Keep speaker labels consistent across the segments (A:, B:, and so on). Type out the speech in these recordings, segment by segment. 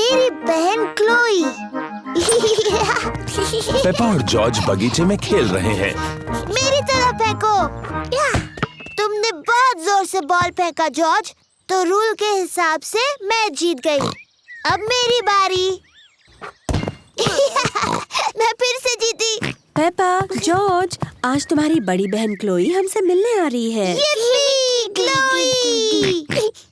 A: मेरी बहन Chloe.
B: Peppa और जॉर्ज बगीचे में खेल रहे हैं।
A: मेरी तरफ फेंको। तुमने बहुत जोर से बॉल फेंका जॉर्ज, तो रूल के हिसाब से मैं जीत गई। अब मेरी बारी। मैं फिर से जीती।
C: पेपा, जॉर्ज, आज तुम्हारी बड़ी बहन क्लोई हमसे मिलने आ रही है।
A: क्लोई!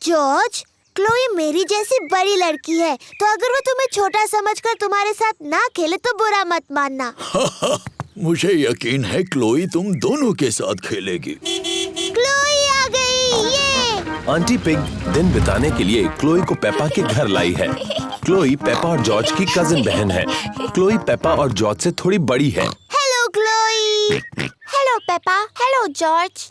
A: जॉर्ज, क्लोई मेरी जैसी बड़ी लड़की है, तो अगर वो तुम्हें छोटा समझकर तुम्हारे साथ ना खेले तो बुरा मत मानना।
D: मुझे यकीन है क्लोई तुम दोनों के साथ खेलेगी।
A: क्लोई आ गई। ये
B: आंटी पिग दिन बिताने के लिए क्लोई को पेपा के घर लाई है। क्लोई पेपा और जॉर्ज की कजिन बहन है। क्लोई पेपा और जॉर्ज से थोड़ी बड़ी है।
A: Hello Chloe. Hello Peppa. Hello George.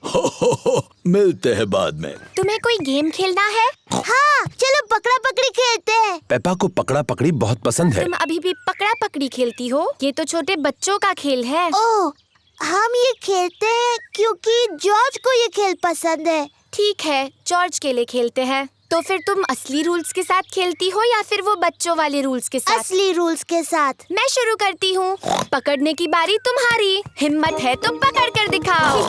D: हो, मिलते हैं बाद में।
A: तुम्हें कोई गेम खेलना है? हाँ, चलो पकड़ा पकड़ी खेलते हैं।
B: पेपा को पकड़ा पकड़ी बहुत पसंद है।
E: तुम अभी भी पकड़ा पकड़ी खेलती हो? ये तो छोटे बच्चों का खेल है।
A: ओह, हम ये खेलते हैं क्योंकि जॉर्ज को ये खेल पसंद है।
E: ठीक है, जॉर्ज के लिए खेलते हैं। तो फिर तुम असली रूल्स के साथ खेलती हो या फिर वो बच्चों वाले रूल्स के साथ?
A: असली रूल्स के साथ।
E: मैं शुरू करती हूँ। पकड़ने की बारी तुम्हारी। हिम्मत है तो पकड़ कर दिखाओ।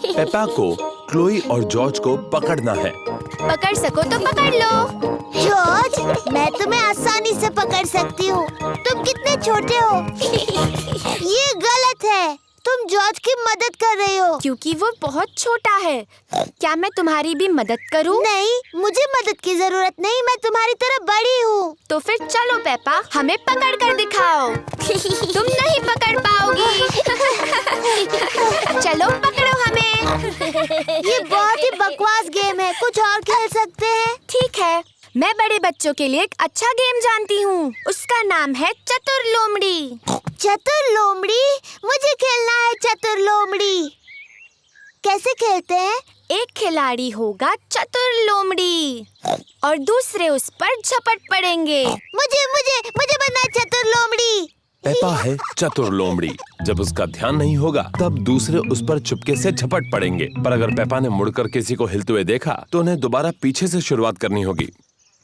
B: पेपा को क्लोई और जॉर्ज को पकड़ना है।
E: पकड़ सको तो पकड़ लो।
A: जॉर्ज, मैं तुम्हें आसानी से पकड़ सकती हूँ। तुम कितने छोटे हो। ये गलत है। तुम जॉर्ज की मदद कर रही हो।
E: क्योंकि वो बहुत छोटा है। क्या मैं तुम्हारी भी मदद करूं?
A: नहीं, मुझे मदद की जरूरत नहीं। मैं तुम्हारी तरह बड़ी हूँ।
E: तो फिर चलो पेपा, हमें पकड़ कर दिखाओ। तुम नहीं पकड़ पाओगी। चलो पकड़ो हमें।
A: ये बहुत ही बकवास गेम है। कुछ और खेल सकते हैं?
E: ठीक है, मैं बड़े बच्चों के लिए एक अच्छा गेम जानती हूँ। उसका नाम है चतुर लोमड़ी।
A: चतुर लोमड़ी? मुझे खेलना है चतुर लोमड़ी। कैसे खेलते हैं?
E: एक खिलाड़ी होगा चतुर लोमड़ी और दूसरे उस पर झपट पड़ेंगे।
A: मुझे मुझे मुझे बनना है चतुर लोमड़ी।
B: पेपा है चतुर लोमड़ी। जब उसका ध्यान नहीं होगा तब दूसरे उस पर चुपके से झपट पड़ेंगे। पर अगर पेपा ने मुड़कर किसी को हिलते हुए देखा तो उन्हें दोबारा पीछे से शुरुआत करनी होगी।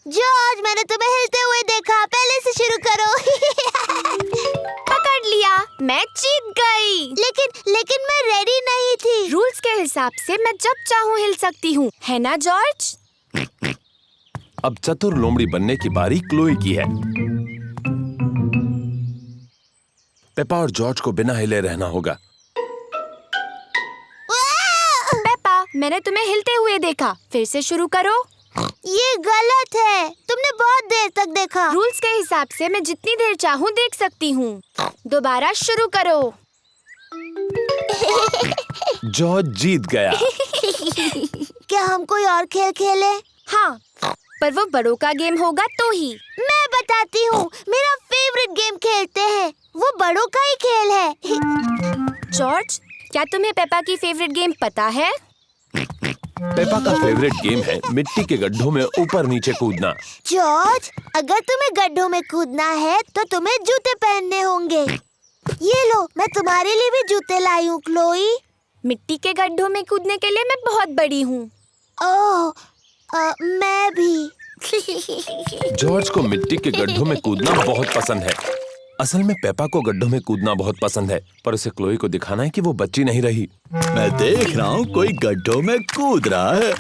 A: जॉर्ज, मैंने तुम्हें हिलते हुए देखा। पहले से शुरू करो।
E: पकड़ लिया, मैं जीत गई।
A: लेकिन मैं रेडी नहीं थी।
E: रूल्स के हिसाब से मैं जब चाहूँ हिल सकती हूँ, है ना जॉर्ज?
B: अब चतुर लोमड़ी बनने की बारी क्लोई की है। पेपा और जॉर्ज को बिना हिले रहना होगा।
E: पेपा, मैंने तुम्हें हिलते हुए देखा। फिर से शुरू करो।
A: ये गलत है। तुमने बहुत देर तक देखा।
E: रूल्स के हिसाब से मैं जितनी देर चाहूँ देख सकती हूँ। दोबारा शुरू करो।
B: जॉर्ज जीत गया।
A: क्या हम कोई और खेल खेले?
E: हाँ, पर वो बड़ों का गेम होगा तो ही।
A: मैं बताती हूँ। मेरा फेवरेट गेम खेलते हैं। वो बड़ों का ही खेल है।
E: जॉर्ज, क्या तुम्हें पेपा की फेवरेट गेम पता है?
B: पेपा का फेवरेट गेम है मिट्टी के गड्ढों में ऊपर नीचे कूदना।
A: जॉर्ज, अगर तुम्हें गड्ढों में कूदना है तो तुम्हें जूते पहनने होंगे। ये लो, मैं तुम्हारे लिए भी जूते लाई हूँ क्लोई।
E: मिट्टी के गड्ढों में कूदने के लिए मैं बहुत बड़ी हूँ।
A: ओह, मैं भी।
B: जॉर्ज को मिट्टी के गड्ढों में कूदना बहुत पसंद है। असल में पेपा को गड्ढों में कूदना बहुत पसंद है, पर उसे क्लोई को दिखाना है कि वो बच्ची नहीं रही।
D: मैं देख रहा हूँ कोई गड्ढों में कूद रहा है।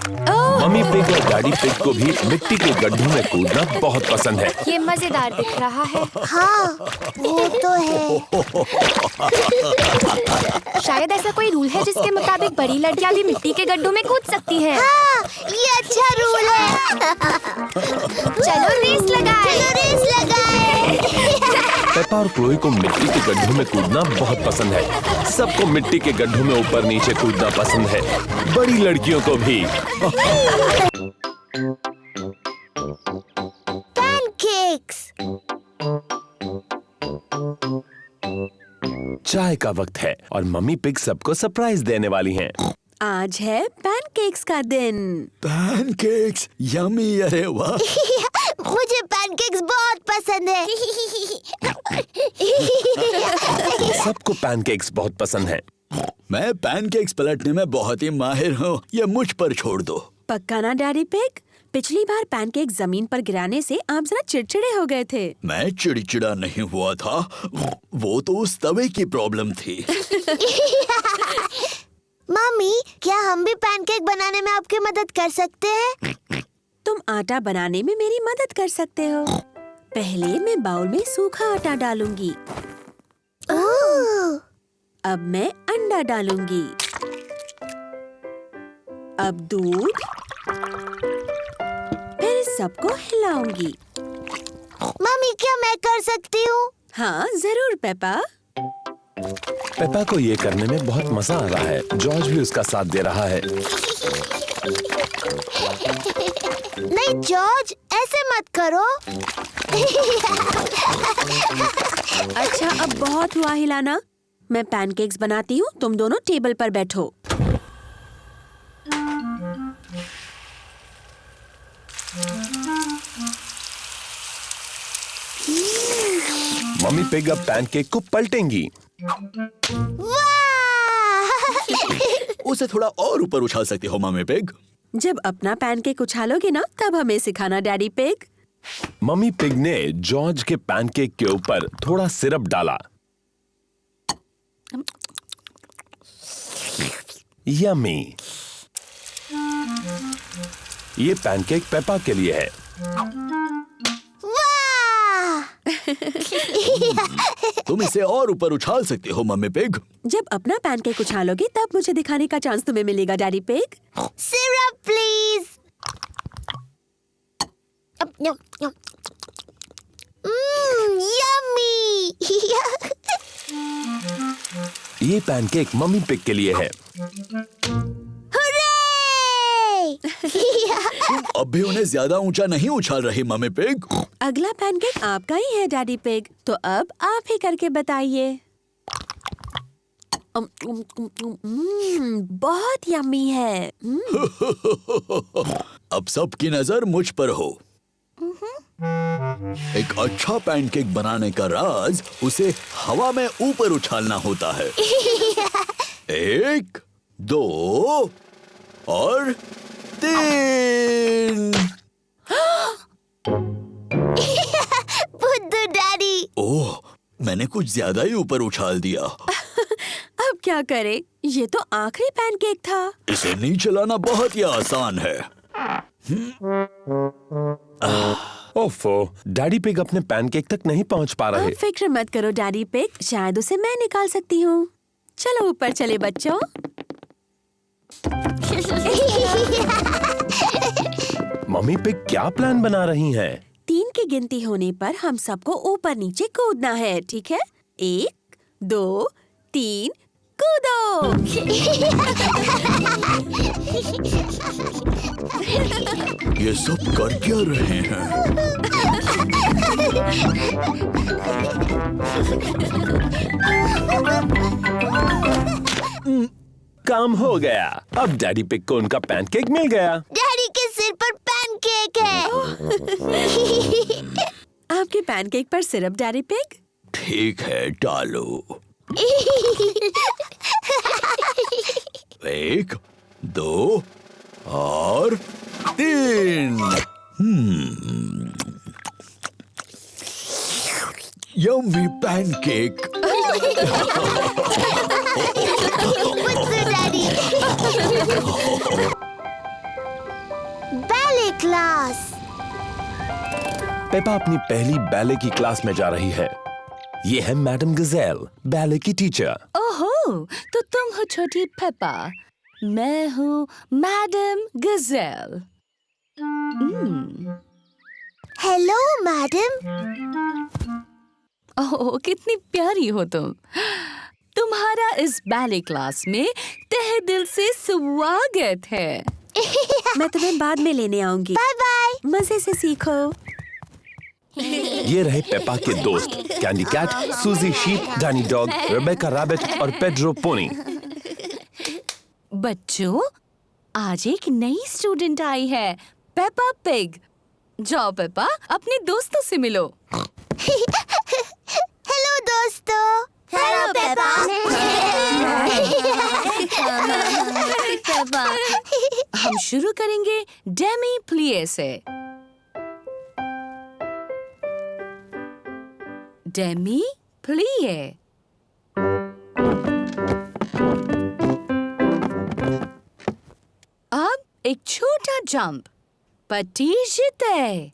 B: मम्मी पिग और डैडी पिग को भी मिट्टी के गड्ढों में कूदना बहुत पसंद है।
E: ये मजेदार दिख रहा है।
A: हाँ, वो तो है।
E: शायद ऐसा कोई रूल है जिसके मुताबिक बड़ी लड़कियां भी मिट्टी के गड्ढों में कूद सकती हैं।
A: हाँ, ये अच्छा रूल है।
E: चलो रेस लगाएं।
B: पेपा और क्लोई को मिट्टी के गड्ढों में कूदना बहुत पसंद है। सबको मिट्टी के गड्ढों में ऊपर नीचे कूदना पसंद है, बड़ी लड़कियों को भी।
A: पैनकेक्स।
B: चाय का वक्त है और मम्मी पिग सबको सरप्राइज देने वाली हैं।
C: आज है पैनकेक्स का दिन।
D: Pancakes, yummy. अरे वाह।
A: मुझे पैनकेक्स बहुत पसंद है।
B: सबको पैनकेक्स बहुत पसंद है।
D: मैं पैनकेक्स पलटने में बहुत ही माहिर हूँ। ये मुझ पर छोड़ दो।
C: पक्का ना डैडी पिग? पिछली बार पैनकेक जमीन पर गिराने से आप जरा चिड़चिड़े हो गए थे।
D: मैं चिड़चिड़ा नहीं हुआ था, वो तो उस तवे की प्रॉब्लम थी।
A: मम्मी, क्या हम भी पैनकेक बनाने में आपकी मदद कर सकते हैं?
C: तुम आटा बनाने में मेरी मदद कर सकते हो। पहले मैं बाउल में सूखा आटा डालूंगी।
A: ओह,
C: अब मैं अंडा डालूंगी। अब दूध, फिर सबको हिलाऊंगी।
A: मम्मी, क्या मैं कर सकती हूँ?
C: हाँ जरूर पेपा।
B: पेपा को ये करने में बहुत मजा आ रहा है। जॉर्ज भी उसका साथ दे रहा है।
A: नहीं जॉर्ज, ऐसे मत करो।
C: अच्छा अब बहुत हुआ हिलाना। मैं पैनकेक्स बनाती हूँ, तुम दोनों टेबल पर बैठो।
B: मम्मी पिग अब पैनकेक को पलटेंगी।
A: वाह!
D: उसे थोड़ा और ऊपर उछाल सकती हो मम्मी पिग।
C: जब अपना पैनकेक उछालोगे ना, तब हमें सिखाना डैडी पिग।
B: मम्मी पिग ने जॉर्ज के पैनकेक के ऊपर थोड़ा सिरप डाला। यम्मी। ये पैनकेक पेपा के लिए है।
A: वाह!
D: तुम इसे और ऊपर उछाल सकती हो मम्मी पिग।
C: जब अपना पैनकेक उछालोगे तब मुझे दिखाने का चांस तुम्हें मिलेगा daddy pig.
A: Syrup please. Yummy.
B: ये पैनकेक मम्मी पिग के लिए है।
D: अब भी उन्हें ज्यादा ऊंचा नहीं उछाल रही मम्मी पिग।
C: अगला पैनकेक आपका ही है डैडी पिग, तो अब आप ही करके बताइए। बहुत यम्मी है।
D: अब सबकी नजर मुझ पर हो। एक अच्छा पैनकेक बनाने का राज उसे हवा में ऊपर उछालना होता है। 1, 2 और 3।
A: बुद्धू डैडी।
D: ओह, मैंने कुछ ज्यादा ही ऊपर उछाल दिया।
C: अब क्या करें? ये तो आखिरी पैनकेक था।
D: इसे नीचे लाना बहुत ही आसान है।
B: ओफो, डैडी पिग अपने पैनकेक तक नहीं पहुंच पा रहे।
C: आप फिक्र मत करो डैडी पिग, शायद उसे मैं निकाल सकती हूँ। चलो ऊपर चले बच्चों।
B: मम्मी पिग क्या प्लान बना रही हैं?
C: 3 की गिनती होने पर हम सबको ऊपर नीचे कूदना है, ठीक है? 1, 2, 3, कूदो।
D: ये सब कर क्या रहे हैं?
B: काम हो गया। अब डैडी पिग को उनका पैनकेक मिल गया।
A: डैडी के सिर पर पैनकेक है।
C: आपके पैनकेक पर सिरप डैडी पिग?
D: ठीक है, डालो। 1, 2 और 3। Yummy pancake.
A: बुद्धू डैडी। Ballet class.
B: पेपा अपनी पहली बैले की क्लास में जा रही है। ये है मैडम गजेल, बैले की टीचर।
F: ओहो, तो तुम हो छोटी पेपा। मैं हूँ मैडम गजेल।
A: Hello madam.
F: ओह, कितनी प्यारी हो तुम। तुम्हारा इस बैले क्लास में तहे दिल से स्वागत है।
C: मैं तुम्हें बाद में लेने आऊंगी।
A: Bye bye.
C: मजे से सीखो।
B: ये रहे पेपा के दोस्त, Candy Cat, Suzy Sheep, Danny Dog, Rebecca Rabbit और पेड्रो पोनी।
F: बच्चों, आज एक नई स्टूडेंट आई है, पेपा पिग। जाओ पेपा, अपने दोस्तों से मिलो।
A: हेलो दोस्तों। Hello Peppa.
F: पेपा, हम शुरू करेंगे डेमी प्लिए से। डेमी प्लिए। अब एक छोटा जंप, पटीजिते।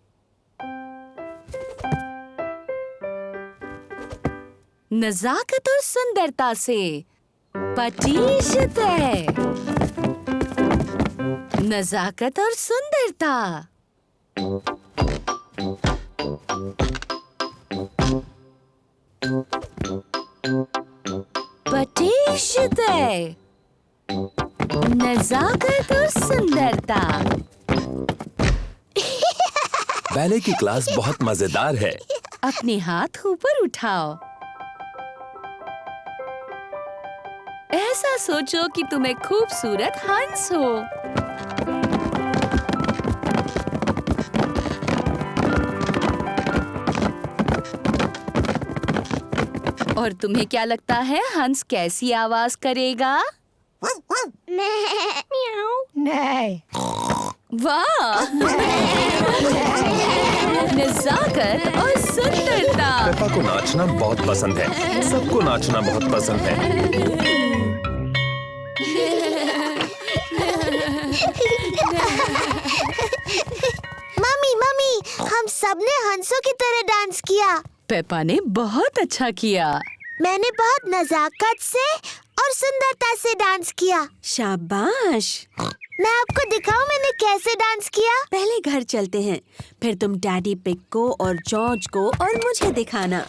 F: नजाकत और सुंदरता से, पटीजिते। नजाकत और सुंदरता। पटीजिते। नजाकत और सुंदरता।
B: बैले की क्लास बहुत मजेदार है।
F: अपने हाथ ऊपर उठाओ। ऐसा सोचो कि तुम एक खूबसूरत हंस हो। और तुम्हें क्या लगता है हंस कैसी आवाज करेगा? वाह! नजाकत और सुंदरता।
B: पेपा को नाचना बहुत पसंद है। सबको नाचना बहुत पसंद है।
A: मम्मी मम्मी, हम सबने हंसों की तरह डांस किया।
F: पेपा ने बहुत अच्छा किया।
A: मैंने बहुत नजाकत से और सुंदरता से डांस किया।
C: शाबाश।
A: मैं आपको दिखाऊं मैंने कैसे डांस किया?
C: पहले घर चलते हैं, फिर तुम डैडी पिग को और जॉर्ज को और मुझे दिखाना।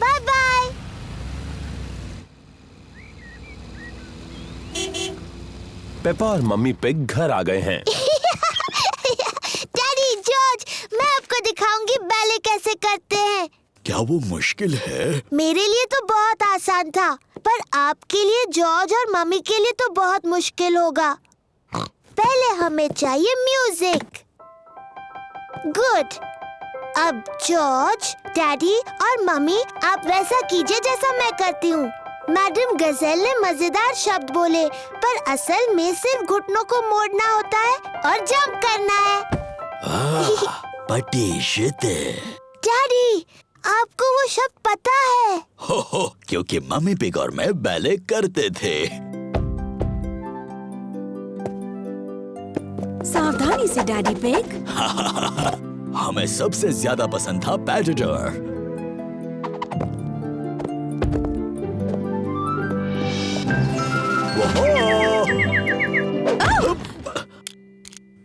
A: Bye bye.
B: पेपा और मम्मी पिग घर आ गए हैं।
A: डैडी, जॉर्ज, मैं आपको दिखाऊंगी बैले कैसे करते हैं।
D: क्या वो मुश्किल है?
A: मेरे लिए तो बहुत आसान था, पर आपके लिए, जॉर्ज और मम्मी के लिए तो बहुत मुश्किल होगा। पहले हमें चाहिए म्यूजिक। गुड। अब जॉर्ज, डैडी और मम्मी, आप वैसा कीजिए जैसा मैं करती हूँ। मैडम गजेल ने मजेदार शब्द बोले, पर असल में सिर्फ घुटनों को मोड़ना होता है और जंप करना है।
D: पटीजिते।
A: डैडी, आपको वो शब्द पता है?
D: हो, क्योंकि मम्मी पिग और मैं बैले करते थे।
C: सावधानी से डैडी पिग।
D: हमें सबसे ज्यादा पसंद था पैडिटर।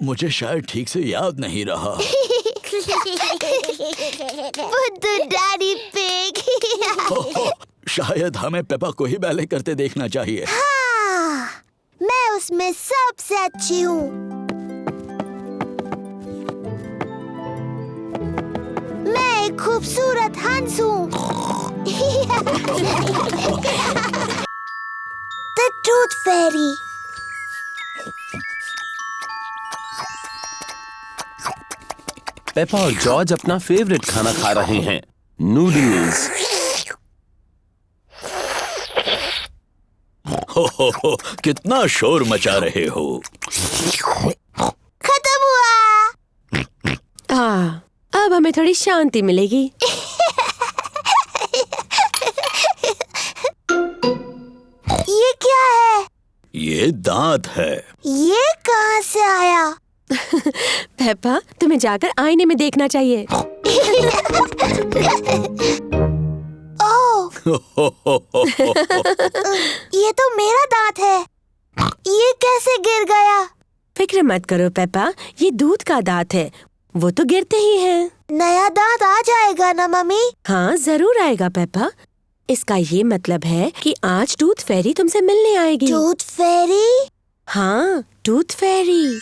D: मुझे शायद ठीक से याद नहीं रहा।
A: बुद्धू डैडी पिग।
D: शायद हमें पेपा को ही बैले करते देखना चाहिए।
A: हाँ, मैं उसमें सबसे अच्छी हूँ। मैं एक खूबसूरत हंस हूँ। The tooth Pheri.
B: पेपा और जॉर्ज अपना फेवरेट खाना खा रहे हैं, नूडल्स।
D: हो, कितना शोर मचा रहे हो।
A: खत्म हुआ।
C: अब हमें थोड़ी शांति मिलेगी।
A: ये क्या है?
D: ये दांत है।
A: ये कहाँ से आया?
C: पेपा, तुम्हें जाकर आईने में देखना चाहिए।
A: ओह, ये तो मेरा दांत है। ये कैसे गिर गया?
C: फिक्र मत करो पेपा, ये दूध का दांत है, वो तो गिरते ही हैं।
A: नया दांत आ जाएगा ना मम्मी?
C: हाँ, जरूर आएगा पेपा। इसका ये मतलब है कि आज टूथ फेरी तुमसे मिलने आएगी।
A: टूथ फेरी?
C: हाँ, टूथ फेरी।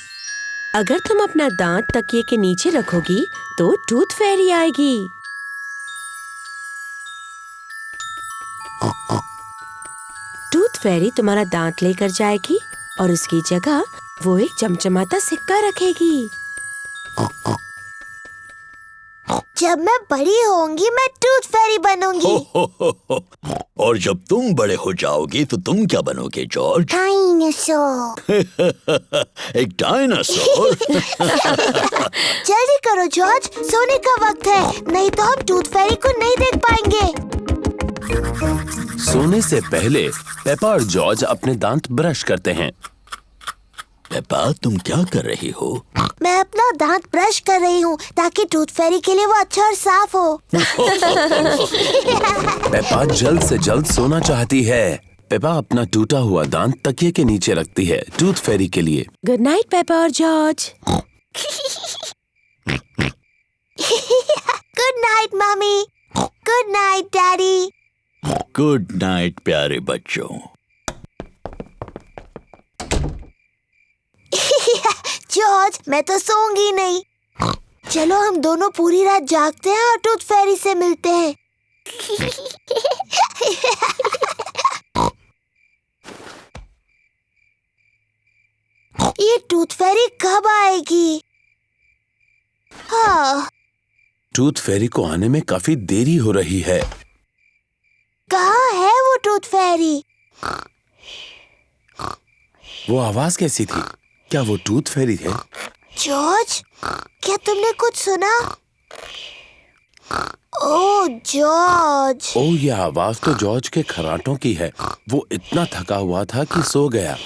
C: अगर तुम अपना दांत तकिए के नीचे रखोगी तो टूथ फेरी आएगी। टूथ फेरी तुम्हारा दांत लेकर जाएगी और उसकी जगह वो एक चमचमाता सिक्का रखेगी।
A: जब मैं बड़ी होंगी मैं टूथ फेरी बनूंगी।
D: और जब तुम बड़े हो जाओगे तो तुम क्या बनोगे जॉर्ज?
A: डायनासोर।
D: एक डायनासोर?
A: जल्दी करो जॉर्ज, सोने का वक्त है, नहीं तो हम टूथ फेरी को नहीं देख पाएंगे।
B: सोने से पहले पेपा और जॉर्ज अपने दांत ब्रश करते हैं।
D: पेपा, तुम क्या कर रही हो?
A: मैं अपना दांत ब्रश कर रही हूँ ताकि टूथ फेरी के लिए वो अच्छा और साफ हो।
B: पेपा जल्द से जल्द सोना चाहती है। पेपा अपना टूटा हुआ दांत तकिए के नीचे रखती है टूथ फेरी के लिए।
C: गुड नाइट पेपा और George.
A: Good night mummy. Good night daddy.
D: Good night प्यारे बच्चों।
A: जॉर्ज, मैं तो सोऊंगी नहीं। चलो हम दोनों पूरी रात जागते हैं और टूथ फेरी से मिलते हैं। ये टूथ फेरी कब आएगी? हाँ,
B: टूथ फेरी को आने में काफी देरी हो रही है।
A: कहाँ है वो टूथ फेरी?
B: वो आवाज कैसी थी? क्या वो टूथ फेरी है?
A: जॉर्ज, क्या तुमने कुछ सुना? ओह जॉर्ज।
B: ओह, ये आवाज तो जॉर्ज के खर्राटों की है। वो इतना थका हुआ था कि सो गया।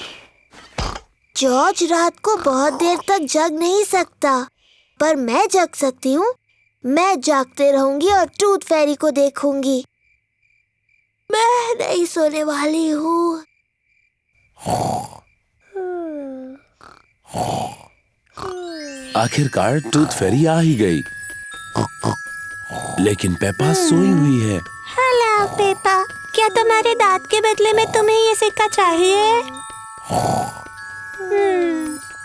A: जॉर्ज रात को बहुत देर तक जग नहीं सकता, पर मैं जग सकती हूँ। मैं जागते रहूंगी और टूथ फेरी को देखूंगी। मैं नहीं सोने वाली हूँ।
B: आखिरकार टूथ फेरी आ ही गई, लेकिन पेपा सोई हुई है।
A: हेलो पेपा, क्या तुम्हारे दांत के बदले में तुम्हें ये सिक्का चाहिए?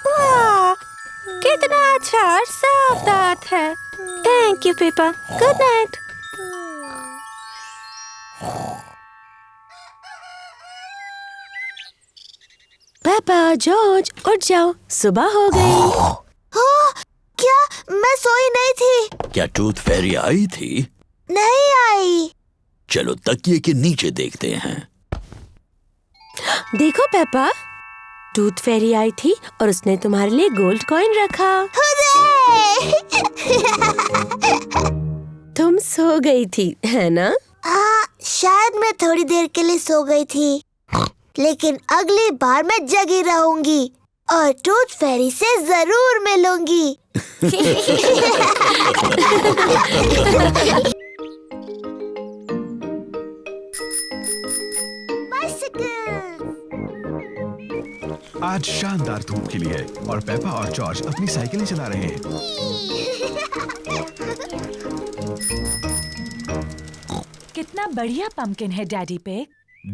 A: वाह, कितना अच्छा और साफ दांत है। Thank you Peppa. Good night.
C: Peppa George उठ जाओ, सुबह हो गई।
A: हाँ, क्या मैं सोई नहीं थी?
D: क्या टूथ फेरी आई थी?
A: नहीं आई।
D: चलो तकिए के नीचे देखते हैं।
C: देखो पेपा, टूथ फेरी आई थी और उसने तुम्हारे लिए गोल्ड कॉइन रखा। तुम सो गई थी, है ना?
A: हाँ, शायद मैं थोड़ी देर के लिए सो गई थी, लेकिन अगली बार मैं जगी रहूंगी और टूथ फेरी से जरूर मिलूंगी।
G: आज शानदार धूप खिली है और पेपा और जॉर्ज अपनी साइकिलें चला रहे हैं।
F: कितना बढ़िया पंपकिन है डैडी पिग।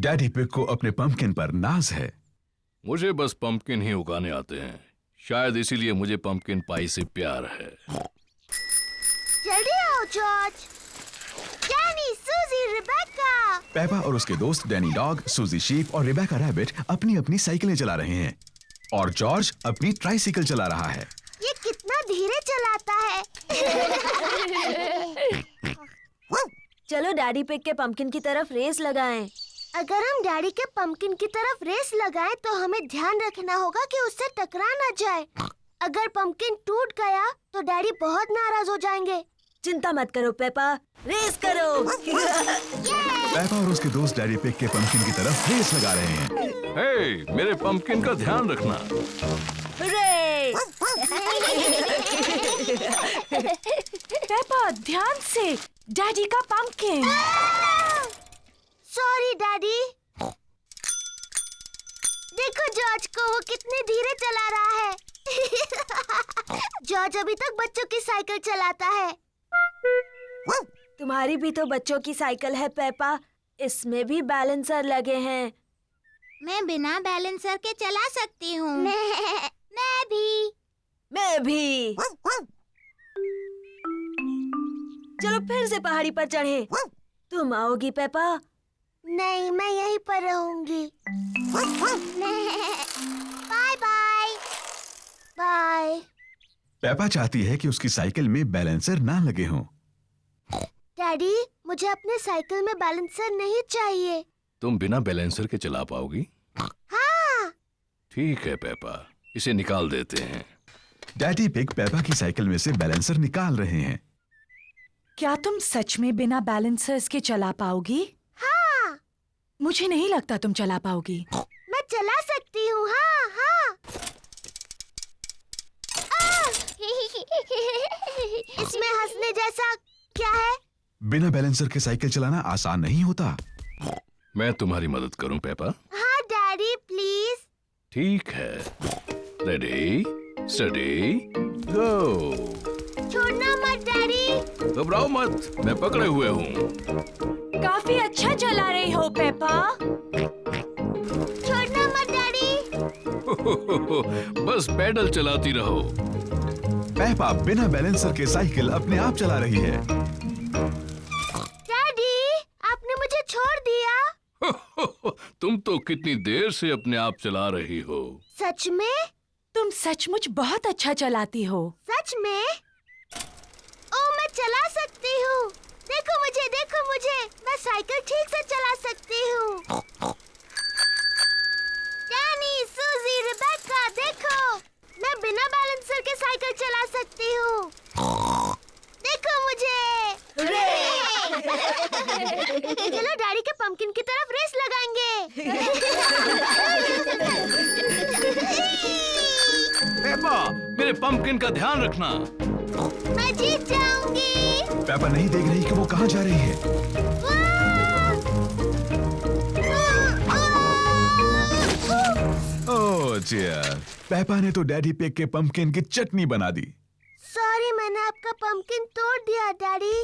G: डैडी पिग को अपने पंपकिन पर नाज है।
H: मुझे बस पंपकिन ही उगाने आते हैं, शायद इसीलिए मुझे पंपकिन पाई से प्यार है।
A: जल्दी आओ जॉर्ज। डैनी, सूजी, रिबेका।
G: पेपा और उसके दोस्त डैनी डॉग, सूजी शीप और रिबेका रैबिट अपनी अपनी साइकिलें चला रहे हैं और जॉर्ज अपनी ट्राइसाइकिल चला रहा है।
A: ये कितना धीरे चलाता है।
C: चलो डैडी पिग के पंपकिन की तरफ रेस लगाएं।
A: अगर हम डैडी के पंपकिन की तरफ रेस लगाएं तो हमें ध्यान रखना होगा कि उससे टकरा ना जाए। अगर पंपकिन टूट गया तो डैडी बहुत नाराज हो जाएंगे।
C: चिंता मत करो पेपा, रेस करो।
G: पेपा और उसके दोस्त डैडी पिग के पंपकिन की तरफ रेस लगा रहे हैं।
H: हे, मेरे पंपकिन का ध्यान रखना।
F: पेपा ध्यान से, डैडी का पंपकिन।
A: Sorry daddy. देखो जॉर्ज को, वो कितने धीरे चला रहा है। जॉर्ज अभी तक बच्चों की साइकिल चलाता है।
C: तुम्हारी भी तो बच्चों की साइकिल है पेपा, इसमें भी बैलेंसर लगे हैं।
A: मैं बिना बैलेंसर के चला सकती हूँ। मैं भी।
C: चलो फिर से पहाड़ी पर चढ़े। तुम आओगी पेपा?
A: नहीं, मैं यहीं पर रहूंगी। Bye bye. बाय।
G: पेपा चाहती है कि उसकी साइकिल में बैलेंसर ना लगे हों।
A: डैडी, मुझे अपने साइकिल में बैलेंसर नहीं चाहिए।
H: तुम बिना बैलेंसर के चला पाओगी?
A: हाँ।
H: ठीक है पेपा, इसे निकाल देते हैं।
G: डैडी पिग पेपा की साइकिल में से बैलेंसर निकाल रहे हैं।
I: क्या तुम सच में बिना बैलेंसर्स के चला पाओगी?
A: हाँ।
I: मुझे नहीं लगता तुम चला पाओगी।
A: मैं चला सकती हूँ। हाँ हाँ। इसमें हंसने जैसा क्या है?
G: बिना बैलेंसर के साइकिल चलाना आसान नहीं होता।
H: मैं तुम्हारी मदद करूं पेपा?
A: हाँ डैडी प्लीज।
H: ठीक है, रेडी स्टडी गो।
A: छोड़ना मत डैडी।
H: घबराओ मत, मैं पकड़े हुए हूँ।
I: काफी अच्छा चला रही हो पेपा।
A: छोड़ना मत डैडी।
H: बस पैडल चलाती रहो।
G: पेपा बिना बैलेंसर के साइकिल अपने आप चला रही है।
A: डैडी आपने मुझे छोड़ दिया।
H: तुम तो कितनी देर से अपने आप चला रही हो।
A: सच में?
I: तुम सचमुच बहुत अच्छा चलाती हो।
A: सच में? ओ मैं चला सकती हूँ। देखो मुझे, मैं साइकिल ठीक से चला सकती हूँ। डैनी, सूजी, रिबेका, देखो मैं बिना बैलेंसर के साइकिल चला सकती हूँ। देखो मुझे। चलो डैडी के पंपकिन की तरफ रेस लगाएंगे।
H: पेपा, मेरे पंपकिन का ध्यान रखना।
A: मैं जीत जाऊंगी।
G: पेपा नहीं देख रही कि वो कहाँ जा रही है। ओह डियर, पेपा ने तो डैडी पिग के पंपकिन की चटनी बना दी।
A: सॉरी, मैंने आपका पंपकिन तोड़ दिया डैडी।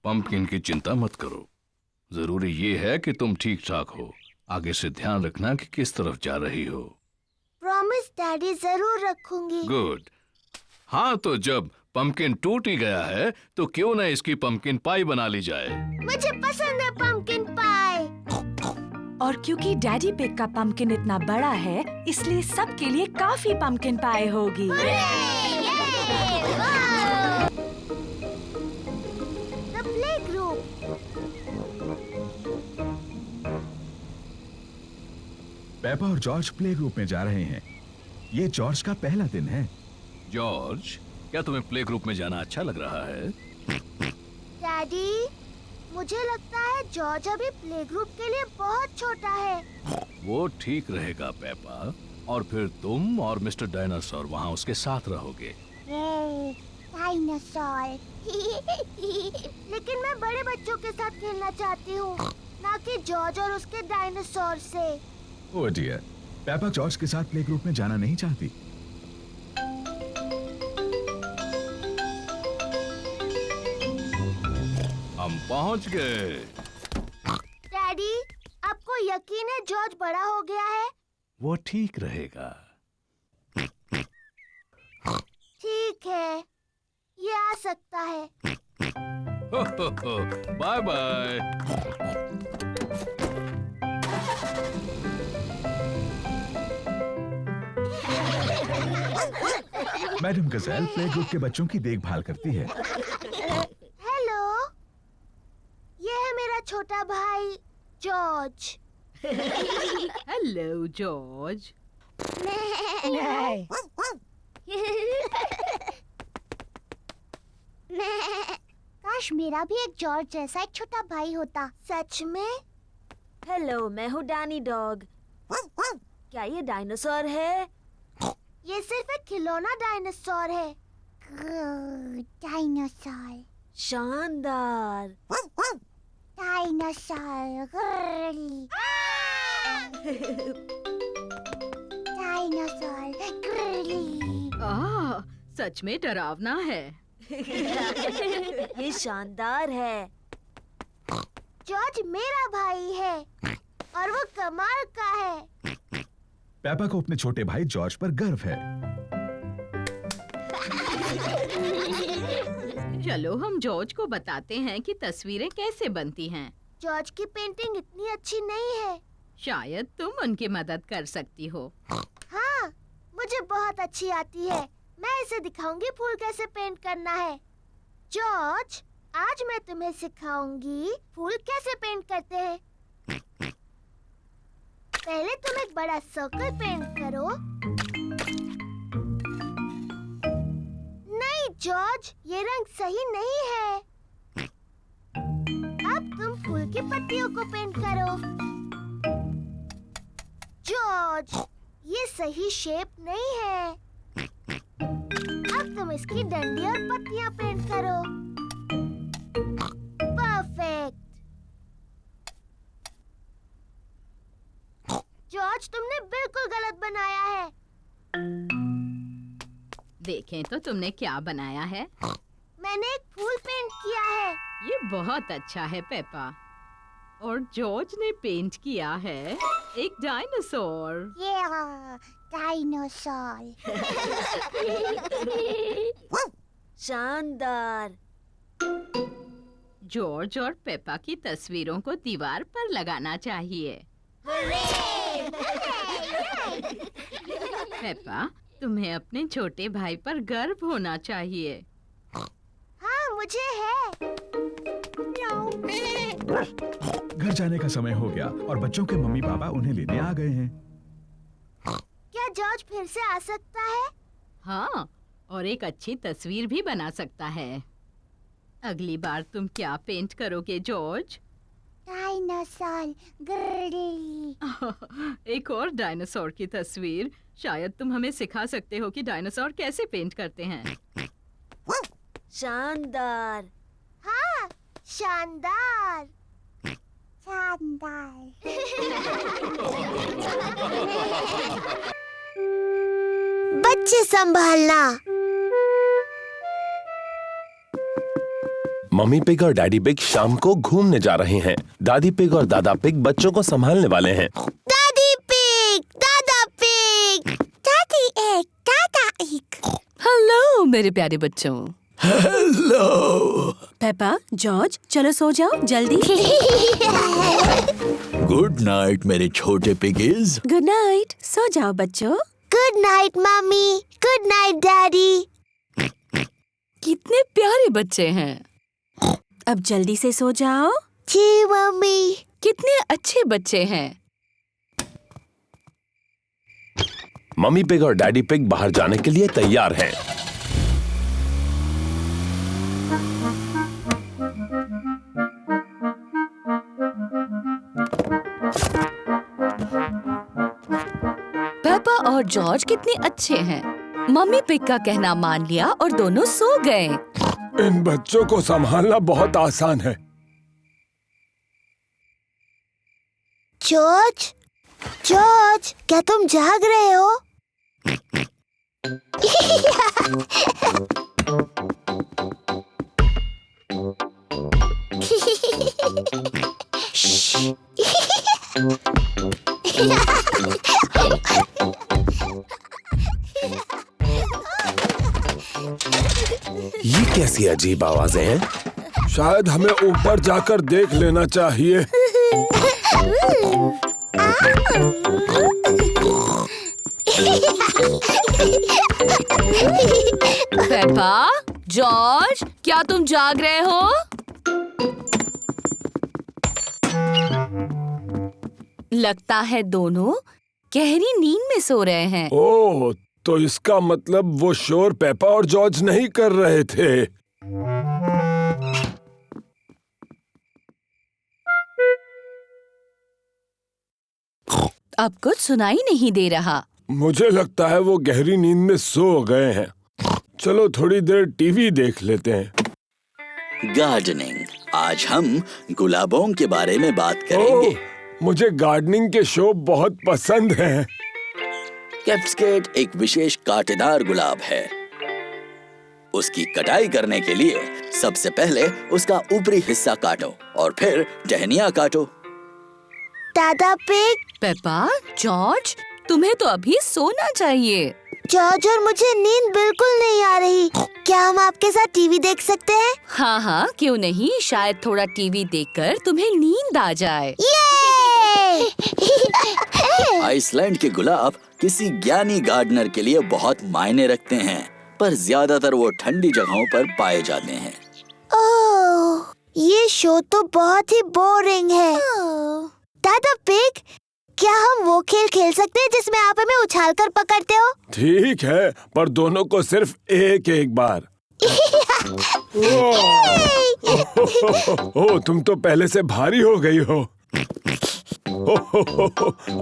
H: पंपकिन की चिंता मत करो, जरूरी ये है कि तुम ठीक ठाक हो। आगे से ध्यान रखना कि किस तरफ जा रही हो।
A: प्रॉमिस डैडी, जरूर रखूंगी।
H: गुड। हाँ, तो जब पंपकिन टूट ही गया है तो क्यों ना इसकी पंपकिन पाई बना ली जाए।
A: मुझे पसंद है पंपकिन पाई।
I: और क्योंकि डैडी पिग का पंपकिन इतना बड़ा है, इसलिए सबके लिए काफी पंपकिन पाई होगी।
A: The playgroup।
G: पेपा और जॉर्ज प्ले ग्रुप में जा रहे हैं। ये जॉर्ज का पहला दिन है।
H: जॉर्ज, क्या तुम्हें प्ले ग्रुप में जाना अच्छा लग रहा है?
A: डैडी, मुझे लगता है जॉर्ज अभी प्ले ग्रुप के लिए बहुत छोटा है।
H: वो ठीक रहेगा पेपा, और फिर तुम और मिस्टर डायनासोर वहाँ उसके साथ रहोगे।
A: डायनासोर। लेकिन मैं बड़े बच्चों के साथ खेलना चाहती हूँ, ना कि जॉर्ज और उसके डायनासोर से।
G: ओह डियर, पेपा जॉर्ज के साथ प्ले ग्रुप में जाना नहीं चाहती।
H: हम पहुँच गए।
A: डैडी, आपको यकीन है जॉर्ज बड़ा हो गया है?
H: वो ठीक रहेगा।
A: ठीक है, ये आ सकता है।
H: Bye bye.
G: Madam Gazelle play group के बच्चों की देखभाल करती है।
A: हेलो, ये है मेरा छोटा भाई जॉर्ज।
F: Hello George.
A: काश मेरा भी एक जॉर्ज जैसा एक छोटा भाई होता। सच में?
C: हेलो, मैं हूँ डैनी डॉग। क्या ये डायनासोर है?
A: ये सिर्फ एक खिलौना डायनासोर है। डायनासोर।
C: शानदार।
A: डायनासोर। डायनासोर।
F: सच में डरावना है।
C: ये शानदार है।
A: जॉर्ज मेरा भाई है और वो कमाल का है।
G: पेपा को अपने छोटे भाई जॉर्ज पर गर्व है।
F: चलो हम जॉर्ज को बताते हैं कि तस्वीरें कैसे बनती हैं।
A: जॉर्ज की पेंटिंग इतनी अच्छी नहीं है।
F: शायद तुम उनकी मदद कर सकती हो।
A: हाँ, मुझे बहुत अच्छी आती है। मैं इसे दिखाऊंगी फूल कैसे पेंट करना है। जॉर्ज, आज मैं तुम्हें सिखाऊंगी फूल कैसे पेंट करते हैं। पहले तुम एक बड़ा सर्कल पेंट करो। नहीं जॉर्ज, ये रंग सही नहीं है। अब तुम फूल की पत्तियों को पेंट करो। जॉर्ज, ये सही शेप नहीं है। अब तुम इसकी डंडी और पत्तियां पेंट करो। परफेक्ट। जॉर्ज, तुमने बिल्कुल गलत बनाया है।
J: देखें तो तुमने क्या बनाया है।
A: मैंने एक फूल पेंट किया है।
J: ये बहुत अच्छा है पेपा। और जॉर्ज ने पेंट किया है एक डायनासोर।
A: डायनासोर। शानदार।
J: जॉर्ज और पेपा की तस्वीरों को दीवार पर लगाना चाहिए। पेपा, तुम्हें अपने छोटे भाई पर गर्व होना चाहिए।
A: हाँ, मुझे है।
G: घर जाने का समय हो गया और बच्चों के मम्मी पापा उन्हें लेने आ गए हैं।
A: क्या जॉर्ज फिर से आ सकता है?
J: हाँ, और एक अच्छी तस्वीर भी बना सकता है। अगली बार तुम क्या पेंट करोगे जॉर्ज?
A: डायनासोर।
J: एक और डायनासोर की तस्वीर। शायद तुम हमें सिखा सकते हो कि डायनासोर कैसे पेंट करते हैं।
A: शानदार। हाँ, शानदार। शानदार। बच्चे संभालना।
B: मम्मी पिग और डैडी पिग शाम को घूमने जा रहे हैं। दादी पिग और दादा पिग बच्चों को संभालने वाले हैं।
A: दादी पिग, दादा पिग, दादी एक, दादा एक।
F: हेलो मेरे प्यारे बच्चों।
D: हेलो।
C: पेपा, जॉर्ज, चलो सो जाओ जल्दी।
D: गुड नाइट मेरे छोटे पिगीज।
C: गुड नाइट, सो जाओ बच्चों।
A: Good night mummy. Good night daddy.
F: कितने प्यारे बच्चे हैं।
C: अब जल्दी से सो जाओ।
A: जी मम्मी।
F: कितने अच्छे बच्चे हैं।
B: मम्मी पिग और डैडी पिग बाहर जाने के लिए तैयार हैं।
F: पेपा और जॉर्ज कितने अच्छे हैं। मम्मी पिग का कहना मान लिया और दोनों सो गए।
B: इन बच्चों को संभालना बहुत आसान है।
A: जॉर्ज, जॉर्ज, क्या तुम जाग रहे हो?
B: ये कैसी अजीब आवाजें हैं? शायद हमें ऊपर जाकर देख लेना चाहिए।
F: पेपा, जॉर्ज, क्या तुम जाग रहे हो? लगता है दोनों गहरी नींद में सो रहे हैं।
B: ओह, तो इसका मतलब वो शोर पेपा और जॉर्ज नहीं कर रहे थे।
F: अब कुछ सुनाई नहीं दे रहा।
B: मुझे लगता है वो गहरी नींद में सो गए हैं। चलो थोड़ी देर टीवी देख लेते हैं।
D: गार्डनिंग। आज हम गुलाबों के बारे में बात करेंगे।
B: ओह, मुझे गार्डनिंग के शो बहुत पसंद हैं।
D: कैप्सकेट एक विशेष कांटेदार गुलाब है। उसकी कटाई करने के लिए सबसे पहले उसका ऊपरी हिस्सा काटो और फिर टहनियाँ काटो।
A: दादा पिग।
F: पेपा, जॉर्ज, तुम्हें तो अभी सोना चाहिए।
A: जॉर्ज और मुझे नींद बिल्कुल नहीं आ रही। क्या हम आपके साथ टीवी देख सकते हैं?
F: हाँ हाँ, क्यों नहीं। शायद थोड़ा टीवी देखकर तुम्हें नींद आ जाए।
D: आइसलैंड के गुलाब किसी ज्ञानी गार्डनर के लिए बहुत मायने रखते हैं, पर ज्यादातर वो ठंडी जगहों पर पाए जाते हैं।
A: ओह, ये शो तो बहुत ही बोरिंग है। दादा पिग, क्या हम वो खेल खेल सकते हैं जिसमें आप हमें उछाल कर पकड़ते हो?
B: ठीक है, पर दोनों को सिर्फ एक एक बार। ओ, तुम तो पहले से भारी हो गई हो।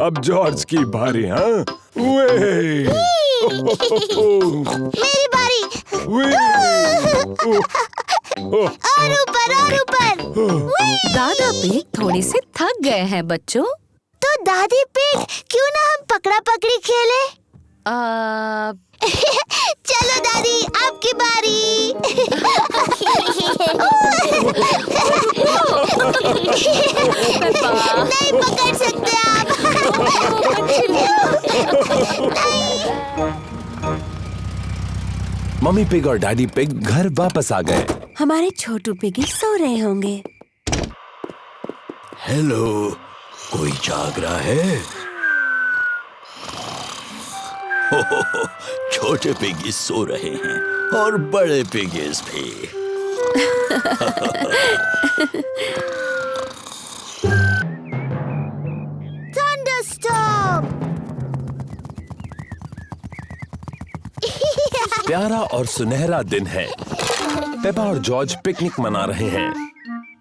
B: अब जॉर्ज की बारी। हाँ,
A: मेरी बारी। और ऊपर और ऊपर।
F: दादा पिग थोड़े से थक गए हैं बच्चों।
A: तो दादी पिग, क्यों ना हम पकड़ा पकड़ी खेले? चलो दादी, आपकी बारी। नहीं पकड़ सकते आप।
B: मम्मी पिग और डैडी पिग घर वापस आ गए।
C: हमारे छोटू पिगी सो रहे होंगे।
D: हेलो, कोई जाग रहा है? हो, छोटे पिगीज सो रहे हैं और बड़े पिगीज भी।
A: थंडरस्टॉर्म।
B: प्यारा और सुनहरा दिन है। पेपा और जॉर्ज पिकनिक मना रहे हैं।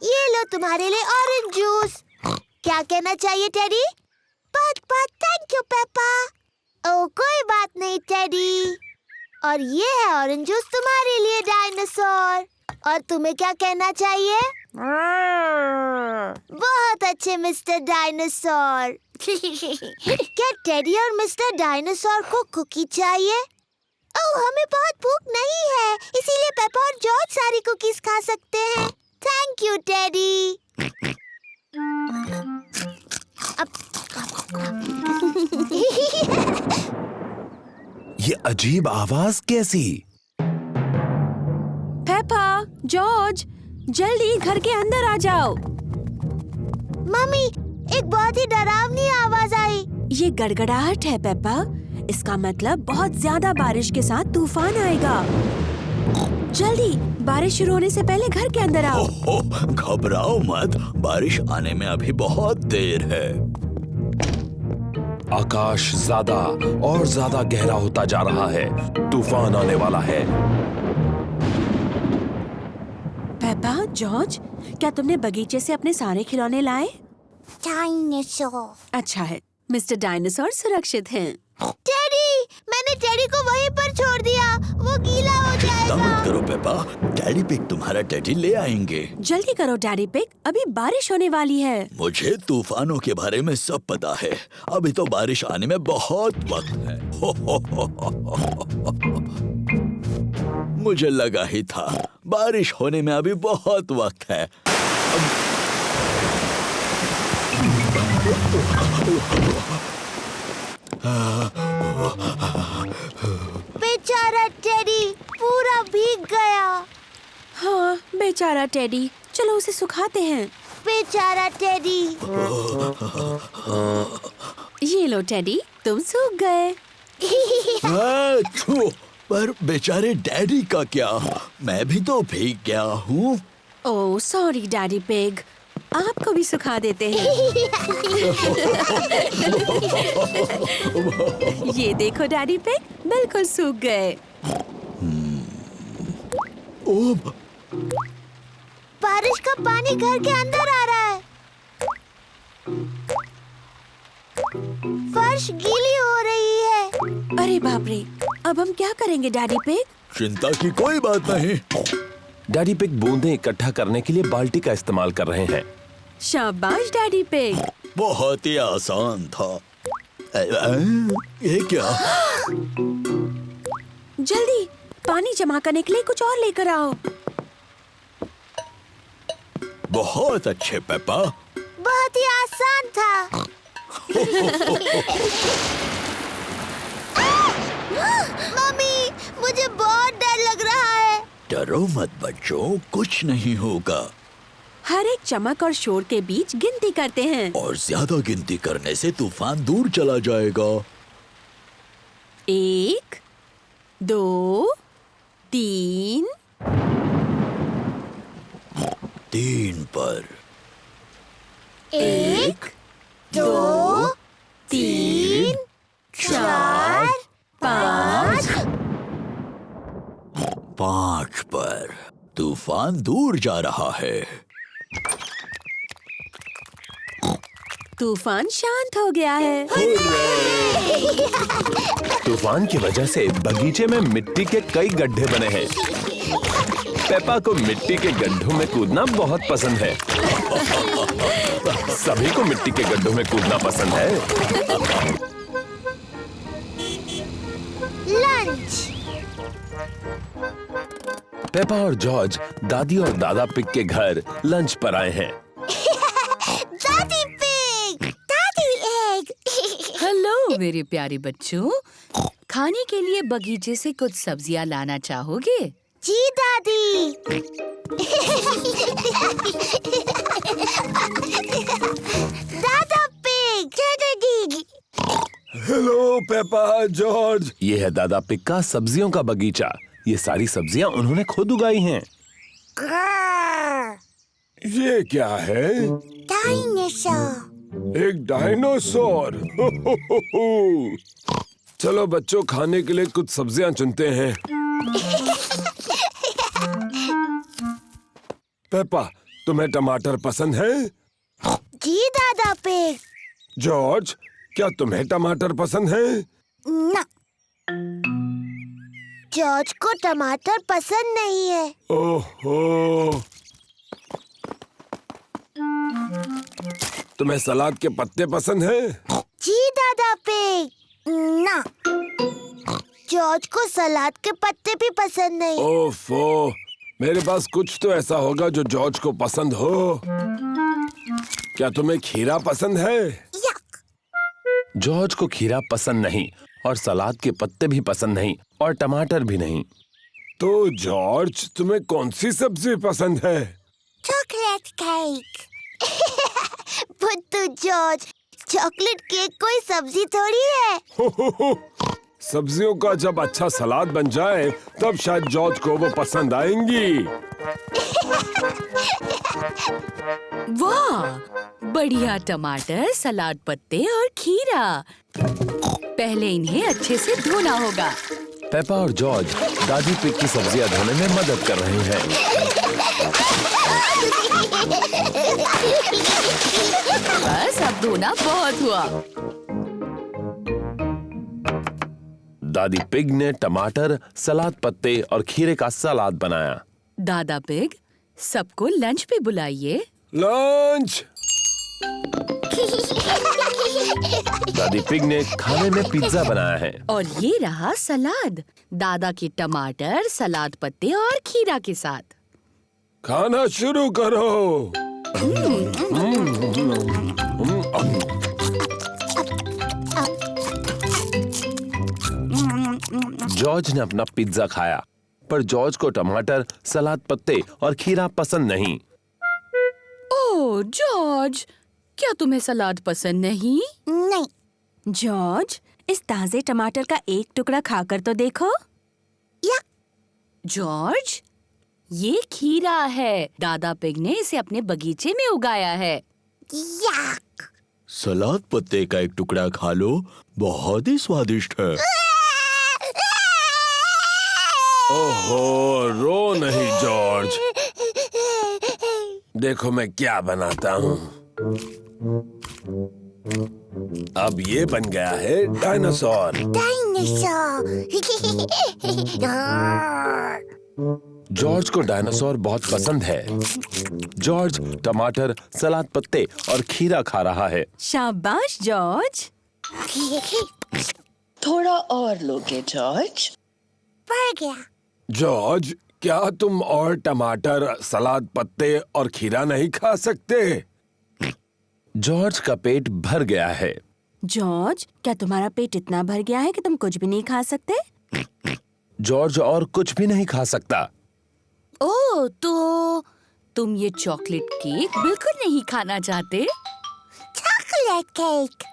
A: ये लो तुम्हारे लिए ऑरेंज जूस। क्या कहना चाहिए टेडी? बहुत बहुत थैंक यू पेपा। ओ कोई बात नहीं टेडी। और ये है ऑरेंज जूस तुम्हारे लिए डायनासोर। और तुम्हें क्या कहना चाहिए? बहुत अच्छे मिस्टर डायनासोर। क्या टेडी और मिस्टर डायनासोर को कुकी चाहिए? ओह, हमें बहुत भूख नहीं है, इसीलिए पेपा और जॉर्ज सारी कुकीज खा सकते हैं। Thank you teddy.
B: ये अजीब आवाज कैसी?
C: पेपा, जॉर्ज, जल्दी घर के अंदर आ जाओ।
A: मम्मी, एक बहुत ही डरावनी आवाज आई।
C: ये गड़गड़ाहट है पेपा। इसका मतलब बहुत ज्यादा बारिश के साथ तूफान आएगा। जल्दी, बारिश शुरू होने से पहले घर के अंदर आओ।
D: घबराओ मत, बारिश आने में अभी बहुत देर है।
B: आकाश ज्यादा और ज्यादा गहरा होता जा रहा है। तूफान आने वाला है।
C: पेपा, जॉर्ज, क्या तुमने बगीचे से अपने सारे खिलौने लाए?
A: डायनासोर।
C: अच्छा है, मिस्टर डायनासोर सुरक्षित हैं।
A: टेडी, मैंने टेडी को वहीं पर छोड़ दिया, वो गीला हो
D: चिंता मत
A: जाएगा।
D: करो पेपा, डैडी पिग तुम्हारा टेडी ले आएंगे।
C: जल्दी करो डैडी पिग, अभी बारिश होने वाली है।
D: मुझे तूफानों के बारे में सब पता है। अभी तो बारिश आने में बहुत वक्त है। मुझे लगा ही था, बारिश होने में अभी बहुत वक्त है।
A: बेचारा टेडी पूरा भीग गया।
C: हाँ, बेचारा टेडी, चलो उसे सुखाते हैं।
A: बेचारा टेडी।
C: ये लो टेडी, तुम सूख गए।
D: पर बेचारे डैडी का क्या? मैं भी तो भीग गया हूँ।
C: ओह सॉरी डैडी पिग, आपको भी सुखा देते हैं। ये देखो डैडी पिग, बिल्कुल सूख गए।
A: बारिश का पानी घर के अंदर आ रहा है। फर्श गीली हो रही है।
C: अरे बाप रे, अब हम क्या करेंगे डैडी पिग?
D: चिंता की कोई बात नहीं।
B: डैडी पिग बूंदें इकट्ठा करने के लिए बाल्टी का इस्तेमाल कर रहे हैं।
C: शाबाश डैडी पिग।
D: बहुत ही आसान था। ये क्या?
C: जल्दी, पानी जमा करने के लिए कुछ और लेकर आओ।
D: बहुत अच्छे पेपा।
A: बहुत ही आसान था। मम्मी, मुझे बहुत डर लग रहा है।
D: डरो मत बच्चों, कुछ नहीं होगा।
C: हर एक चमक और शोर के बीच गिनती करते हैं।
D: और ज्यादा गिनती करने से तूफान दूर चला जाएगा।
C: 1, 2, 3,
D: 3 पर।
A: 1 2 3 4 5
D: 5 पर। तूफान दूर जा रहा है।
C: तूफान शांत हो गया है।
B: तूफान की वजह से बगीचे में मिट्टी के कई गड्ढे बने हैं। पेपा को मिट्टी के गड्ढों में कूदना बहुत पसंद है। सभी को मिट्टी के गड्ढों में कूदना पसंद है।
A: लंच।
B: पेपा और जॉर्ज दादी और दादा पिग के घर लंच पर आए हैं।
A: दादी पिग, दादी एग।
F: हेलो मेरे प्यारे बच्चों, खाने के लिए बगीचे से कुछ सब्जियां लाना चाहोगे?
A: जी दादी। दादा पिग, दादी।
B: Hello Peppa, George. ये है दादा पिग का सब्जियों का बगीचा। ये सारी सब्जियां उन्होंने खुद उगाई हैं। ये क्या है?
A: डायनासोर।
B: एक डायनासोर। चलो बच्चों, खाने के लिए कुछ सब्जियां चुनते हैं। पेपा, तुम्हें टमाटर पसंद है?
A: जी दादा पिग।
B: जॉर्ज, क्या तुम्हें टमाटर पसंद है?
A: ना, जॉर्ज को टमाटर पसंद नहीं है।
B: ओहो। तुम्हें सलाद के पत्ते पसंद है?
A: जी दादा पिग। ना, जॉर्ज को सलाद के पत्ते भी पसंद नहीं।
B: ओफो, मेरे पास कुछ तो ऐसा होगा जो जॉर्ज को पसंद हो। क्या तुम्हें खीरा पसंद है?
A: यक।
B: जॉर्ज को खीरा पसंद नहीं और सलाद के पत्ते भी पसंद नहीं और टमाटर भी नहीं। तो जॉर्ज, तुम्हें कौन सी सब्जी पसंद है?
A: Chocolate cake. बुद्धू जॉर्ज, चॉकलेट केक कोई सब्जी थोड़ी है।
B: सब्जियों का जब अच्छा सलाद बन जाए तब शायद जॉर्ज को वो पसंद आएंगी।
F: वाह, बढ़िया टमाटर, सलाद पत्ते और खीरा। पहले इन्हें अच्छे से धोना होगा।
B: पेपा और जॉर्ज दादी पिग की सब्जियां धोने में मदद कर रहे हैं।
F: बस अब धोना बहुत हुआ।
B: दादी पिग ने टमाटर, सलाद पत्ते और खीरे का सलाद बनाया।
F: दादा पिग, सबको लंच पे बुलाइए।
B: लंच। दादी पिग ने खाने में पिज्जा बनाया है।
F: और ये रहा सलाद, दादा के टमाटर, सलाद पत्ते और खीरा के साथ।
B: खाना शुरू करो। जॉर्ज ने अपना पिज्जा खाया, पर जॉर्ज को टमाटर, सलाद पत्ते और खीरा पसंद नहीं।
F: ओह जॉर्ज, क्या तुम्हें सलाद पसंद नहीं?
A: नहीं।
C: जॉर्ज, इस ताजे टमाटर का एक टुकड़ा खाकर तो देखो।
A: यक।
F: जॉर्ज, ये खीरा है। दादा पिग ने इसे अपने बगीचे में उगाया है।
A: यक।
D: सलाद पत्ते का एक टुकड़ा खा लो, बहुत ही स्वादिष्ट है।
B: ओहो, रो नहीं जॉर्ज। देखो मैं क्या बनाता हूँ। अब ये बन गया है डायनासोर।
A: डायनासोर।
B: जॉर्ज को डायनासोर बहुत पसंद है। जॉर्ज टमाटर, सलाद पत्ते और खीरा खा रहा है।
C: शाबाश जॉर्ज।
K: थोड़ा और लोगे जॉर्ज?
A: पड़ गया।
B: जॉर्ज, क्या तुम और टमाटर, सलाद पत्ते और खीरा नहीं खा सकते? जॉर्ज का पेट भर गया है।
C: जॉर्ज, क्या तुम्हारा पेट इतना भर गया है कि तुम कुछ भी नहीं खा सकते?
B: जॉर्ज और कुछ भी नहीं खा सकता।
F: ओह, तो तुम ये चॉकलेट केक बिल्कुल नहीं खाना चाहते?
A: Chocolate cake.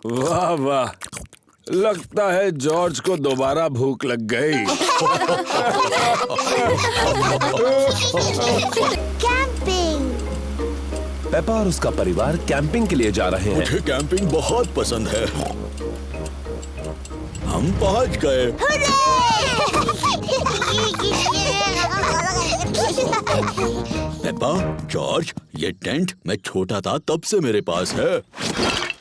B: वाह वाह, लगता है जॉर्ज को दोबारा भूख लग गई।
A: कैंपिंग।
B: पेपा और उसका परिवार कैंपिंग के लिए जा रहे हैं।
D: मुझे कैंपिंग बहुत पसंद है। हम पहुंच गए। पेपा, जॉर्ज, ये टेंट मैं छोटा था तब से मेरे पास है।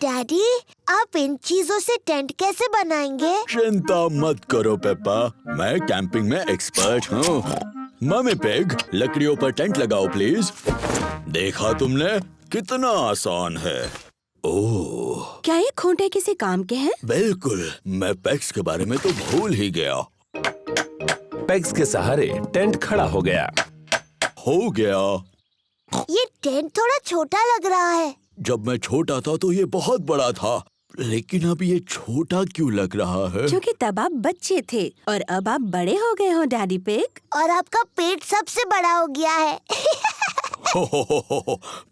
A: डैडी, आप इन चीजों से टेंट कैसे बनाएंगे?
D: चिंता मत करो पेपा, मैं कैंपिंग में एक्सपर्ट हूँ। मम्मी पिग, लकड़ियों पर टेंट लगाओ प्लीज। देखा तुमने, कितना आसान है। ओह,
C: क्या ये खूंटे किसी काम के हैं?
D: बिल्कुल, मैं पेग्स के बारे में तो भूल ही गया।
B: पेग्स के सहारे टेंट खड़ा हो गया।
A: ये टेंट थोड़ा छोटा लग रहा है।
D: जब मैं छोटा था तो ये बहुत बड़ा था, लेकिन अब ये छोटा क्यों लग रहा है?
C: क्योंकि तब आप बच्चे थे और अब आप बड़े हो गए हो डैडी पिग।
A: और आपका पेट सबसे बड़ा हो गया है।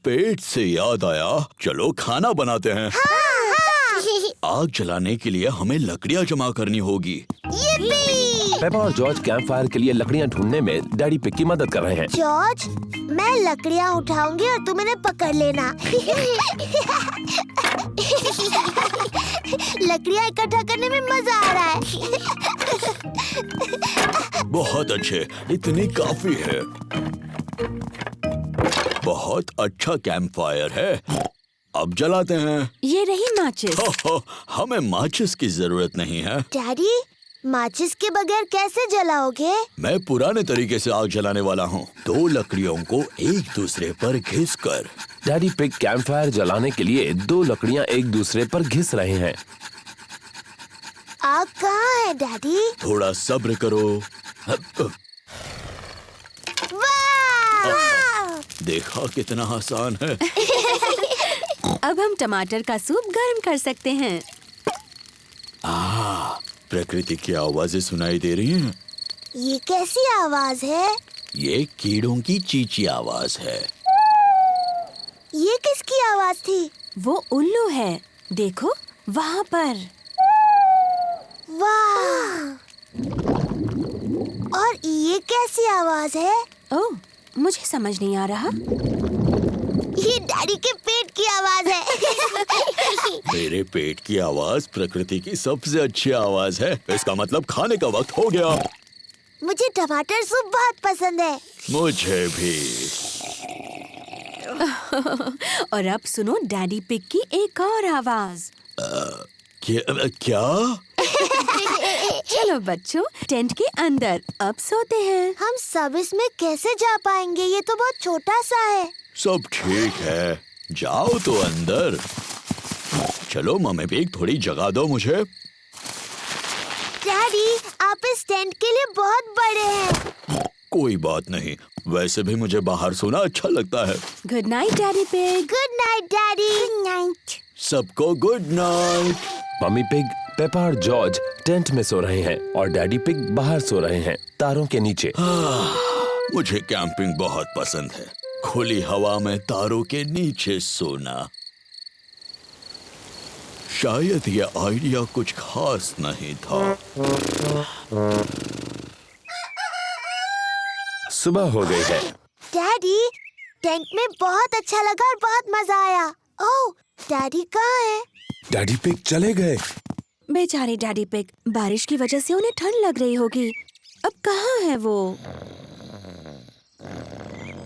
D: पेट से याद आया, चलो खाना बनाते हैं। आग जलाने के लिए हमें लकड़ियाँ जमा करनी होगी।
B: पेपा और जॉर्ज कैंप फायर के लिए लकड़ियाँ ढूंढने में डैडी पिग की मदद कर रहे हैं।
A: जॉर्ज, मैं लकड़ियाँ उठाऊंगी और तुम इन्हें पकड़ लेना। लकड़ियाँ इकट्ठा करने में मजा आ रहा है।
D: बहुत अच्छे, इतनी काफी है। बहुत अच्छा कैंप फायर है। अब जलाते हैं।
C: ये रही माचिस।
D: हमें माचिस की जरूरत नहीं है।
A: डैडी, माचिस के बगैर कैसे जलाओगे?
D: मैं पुराने तरीके से आग जलाने वाला हूँ। 2 लकड़ियों को एक दूसरे पर घिसकर।
B: डैडी पिग कैंप फायर जलाने के लिए 2 लकड़ियाँ एक दूसरे पर घिस रहे हैं।
A: आग कहाँ है डैडी?
D: थोड़ा सब्र करो। देखा कितना आसान है।
C: अब हम टमाटर का सूप गर्म कर सकते हैं।
D: प्रकृति की आवाजें सुनाई दे रही हैं।
A: ये कैसी आवाज है?
D: ये कीड़ों की चींची आवाज है।
A: ये किसकी आवाज थी?
C: वो उल्लू है, देखो वहाँ पर।
A: वाह! और ये कैसी आवाज है?
C: ओह, मुझे समझ नहीं आ रहा।
A: ये डैडी के पेट की आवाज है।
D: मेरे पेट की आवाज प्रकृति की सबसे अच्छी आवाज है। इसका मतलब खाने का वक्त हो गया।
A: मुझे टमाटर सूप बहुत पसंद है।
D: मुझे भी।
C: और अब सुनो डैडी पिग की एक और आवाज।
D: क्या?
C: चलो बच्चों, टेंट के अंदर अब सोते हैं।
A: हम सब इसमें कैसे जा पाएंगे? ये तो बहुत छोटा सा है।
D: सब ठीक है, जाओ तो अंदर। चलो मम्मी पिग, थोड़ी जगह दो मुझे।
A: डैडी, आप इस टेंट के लिए बहुत बड़े हैं।
D: कोई बात नहीं, वैसे भी मुझे बाहर सोना अच्छा लगता है।
C: Good night daddy pig.
A: Good night daddy. Good night.
D: सबको good night.
B: Mummy pig, Peppa और जॉर्ज टेंट में सो रहे हैं और डैडी पिग बाहर सो रहे हैं, तारों के नीचे।
D: मुझे कैंपिंग बहुत पसंद है। खुली हवा में तारों के नीचे सोना। शायद ये आइडिया कुछ खास नहीं था।
B: सुबह हो गई है।
A: डैडी, टेंट में बहुत अच्छा लगा और बहुत मजा आया। ओह, डैडी कहाँ है?
B: डैडी पिग चले गए।
C: बेचारे डैडी पिग, बारिश की वजह से उन्हें ठंड लग रही होगी। अब कहाँ है वो?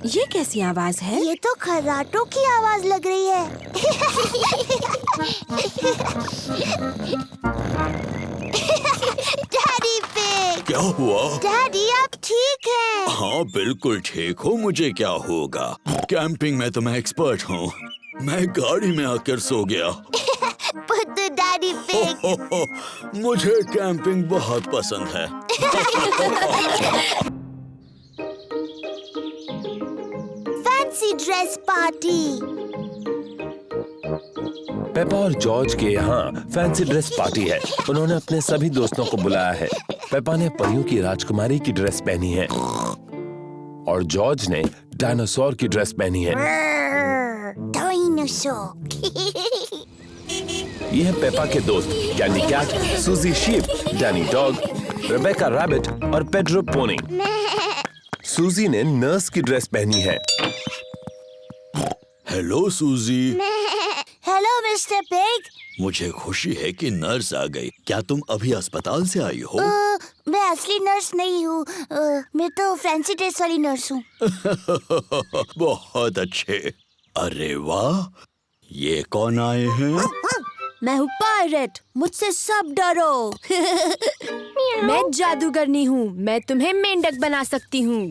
C: ये कैसी आवाज है?
A: ये तो खर्राटों की आवाज लग रही है। Daddy pig.
D: क्या हुआ?
A: डैडी, आप ठीक हैं?
D: हाँ बिल्कुल ठीक हूँ, मुझे क्या होगा। कैंपिंग में तो मैं एक्सपर्ट हूँ। मैं गाड़ी में आकर सो गया।
A: बुद्धू डैडी पिग।
D: मुझे कैंपिंग बहुत पसंद है।
A: Fancy dress party.
B: पेपा और जॉर्ज के यहाँ फैंसी ड्रेस पार्टी है। उन्होंने अपने सभी दोस्तों को बुलाया है। पेपा ने परियों की राजकुमारी की ड्रेस पहनी है और जॉर्ज ने डायनासोर की ड्रेस पहनी है।
A: डायनासोर।
B: ये है पेपा के दोस्त Candy Cat, Suzy Sheep, Danny Dog, Rebecca Rabbit और पेड्रो पोनी। सूजी ने नर्स की ड्रेस पहनी है।
D: Hello Suzy.
A: Hello Mr Pig.
D: मुझे खुशी है कि नर्स आ गई। क्या तुम अभी अस्पताल से आई हो?
A: मैं असली नर्स नहीं हूँ, मैं तो फैंसी ड्रेस वाली नर्स हूँ।
D: बहुत अच्छे। अरे वाह, ये कौन आए हैं?
C: मैं हूँ पायरेट, मुझसे सब डरो।
E: मैं जादूगरनी हूँ, मैं तुम्हें मेंढक बना सकती हूँ।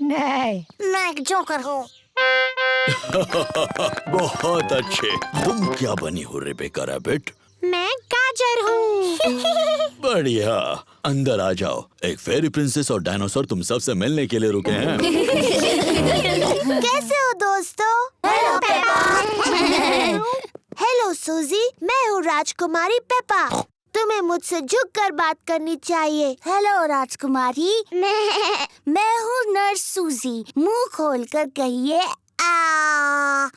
A: नहीं, मैं एक जोकर हूँ।
D: बहुत अच्छे। तुम क्या बनी हो रेबेका रैबिट?
E: मैं गाजर हूँ।
D: बढ़िया, अंदर आ जाओ। एक फेरी प्रिंसेस और डायनासोर तुम सबसे मिलने के लिए रुके हैं।
A: कैसे हो दोस्तों? Hello Peppa. हेलो सूजी, मैं हूँ राजकुमारी पेपा। तुम्हें मुझसे झुककर बात करनी चाहिए। हेलो राजकुमारी। मैं हूँ नर्स सूजी। मुंह खोलकर कहिए आ।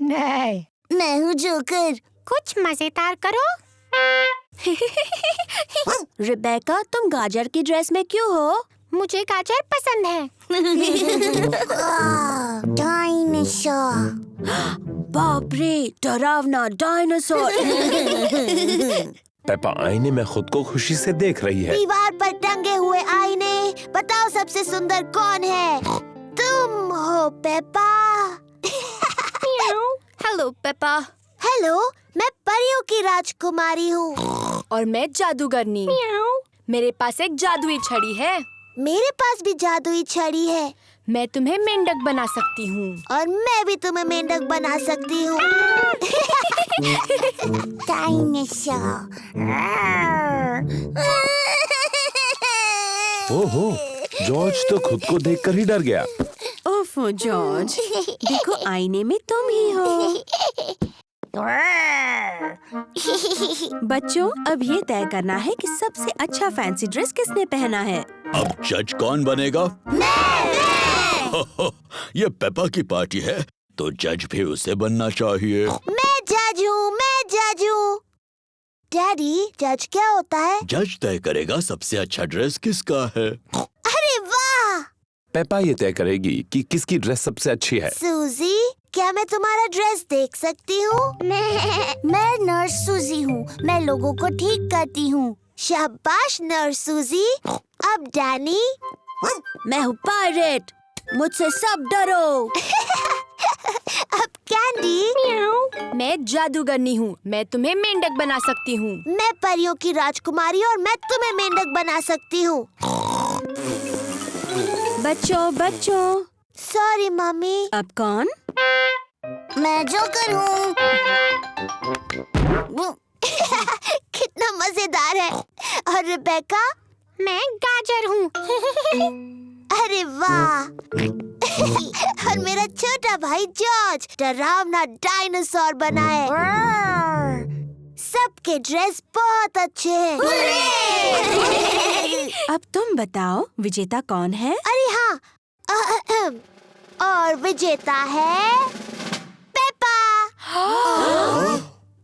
A: नहीं, मैं हूँ जोकर।
E: कुछ मजेदार करो।
C: रिबेका, तुम गाजर की ड्रेस में क्यों हो?
E: मुझे गाजर पसंद है।
A: डायनासोर।
C: बाप रे, डरावना डायनासोर।
B: पेपा आईने में खुद को खुशी से देख रही है।
A: दीवार पर टंगे हुए आईने, बताओ सबसे सुंदर कौन है? तुम हो पेपा।
E: Hello Peppa.
A: हेलो, मैं परियों की राजकुमारी हूँ।
E: और मैं जादूगरनी। मेरे पास एक जादुई छड़ी है।
A: मेरे पास भी जादुई छड़ी है।
E: मैं तुम्हें मेंढक बना सकती हूँ।
A: और मैं भी तुम्हें मेंढक बना सकती हूँ। डायनासोर।
B: ओहो, जॉर्ज तो खुद को देखकर ही डर गया।
C: ओफो जॉर्ज, देखो आईने में तुम ही हो। बच्चों, अब ये तय करना है कि सबसे अच्छा फैंसी ड्रेस किसने पहना है।
D: अब जज कौन बनेगा? ये पेपा की पार्टी है, तो जज भी उसे बनना चाहिए।
A: मैं जज हूँ, मैं जज हूँ। डैडी, जज क्या होता है?
D: जज तय करेगा सबसे अच्छा ड्रेस किसका है।
A: अरे वाह!
B: पेपा ये तय करेगी कि किसकी ड्रेस सबसे अच्छी है।
A: सूजी, क्या मैं तुम्हारा ड्रेस देख सकती हूँ? मैं नर्स सूजी हूँ। मैं लोगों को ठीक करती हूँ। शाबाश नर्स सूजी। अब डैनी।
C: मैं हूँ पायरेट, मुझसे सब डरो।
A: अब कैंडी।
E: मैं जादूगरनी हूँ, मैं तुम्हें मेंढक बना सकती हूँ।
A: मैं परियों की राजकुमारी और मैं तुम्हें मेंढक बना सकती हूँ।
C: बच्चों।
A: Sorry mummy.
C: अब कौन?
A: मैं जोकर हूँ। कितना मजेदार है। और रिबेका?
E: मैं गाजर हूँ।
A: अरे वाह! और मेरा छोटा भाई जॉर्ज डरावना डायनासोर बना है। सबके ड्रेस बहुत अच्छे हैं।
C: अब तुम बताओ, विजेता कौन है?
A: अरे हाँ, और विजेता है पेपा।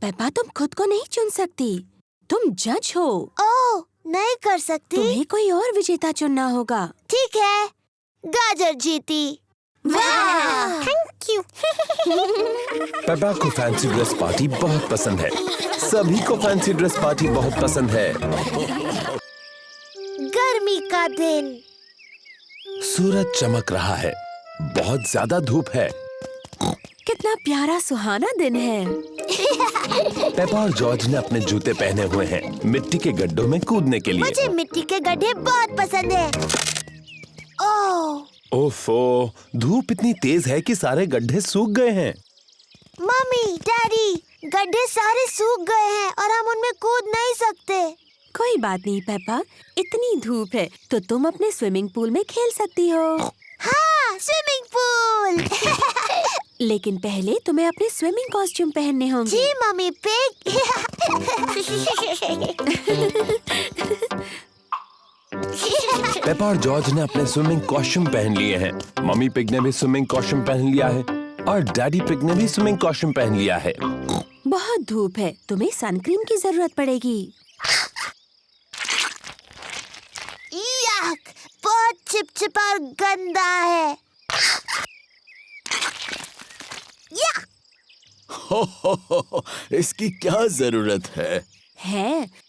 C: पेपा, तुम खुद को नहीं चुन सकती, तुम जज हो।
A: ओह, नहीं कर सकती?
C: तुम्हें कोई और विजेता चुनना होगा।
A: ठीक है, गाजर जीती। वाह!
E: Thank you.
B: पेपा को फैंसी ड्रेस पार्टी बहुत पसंद है। सभी को फैंसी ड्रेस पार्टी बहुत पसंद है।
A: गर्मी का दिन।
B: सूरज चमक रहा है, बहुत ज्यादा धूप है।
C: कितना प्यारा सुहाना दिन है।
B: पेपा और जॉर्ज ने अपने जूते पहने हुए हैं मिट्टी के गड्ढों में कूदने के लिए।
A: मुझे मिट्टी के गड्ढे बहुत पसंद है। ओह,
B: ओफो, धूप इतनी तेज है कि सारे गड्ढे सूख गए हैं।
A: मम्मी, डैडी, गड्ढे सारे सूख गए हैं और हम उनमें कूद नहीं सकते।
C: कोई बात नहीं पेपा, इतनी धूप है तो तुम अपने स्विमिंग पूल में खेल सकती हो।
A: हाँ, स्विमिंग पूल।
C: लेकिन पहले तुम्हें अपने स्विमिंग कॉस्ट्यूम पहनने होंगे।
A: जी मम्मी पिग।
B: पेपा और जॉर्ज ने अपने स्विमिंग कॉस्ट्यूम पहन लिए हैं। मम्मी पिग ने भी स्विमिंग कॉस्ट्यूम पहन लिया है। और डैडी पिग ने भी स्विमिंग कॉस्ट्यूम पहन लिया है।
C: बहुत धूप है, तुम्हें सनक्रीम की जरूरत पड़ेगी।
A: याक, बहुत चिपचिपा और गंदा है। याक!
D: हो, इसकी क्या जरूरत है?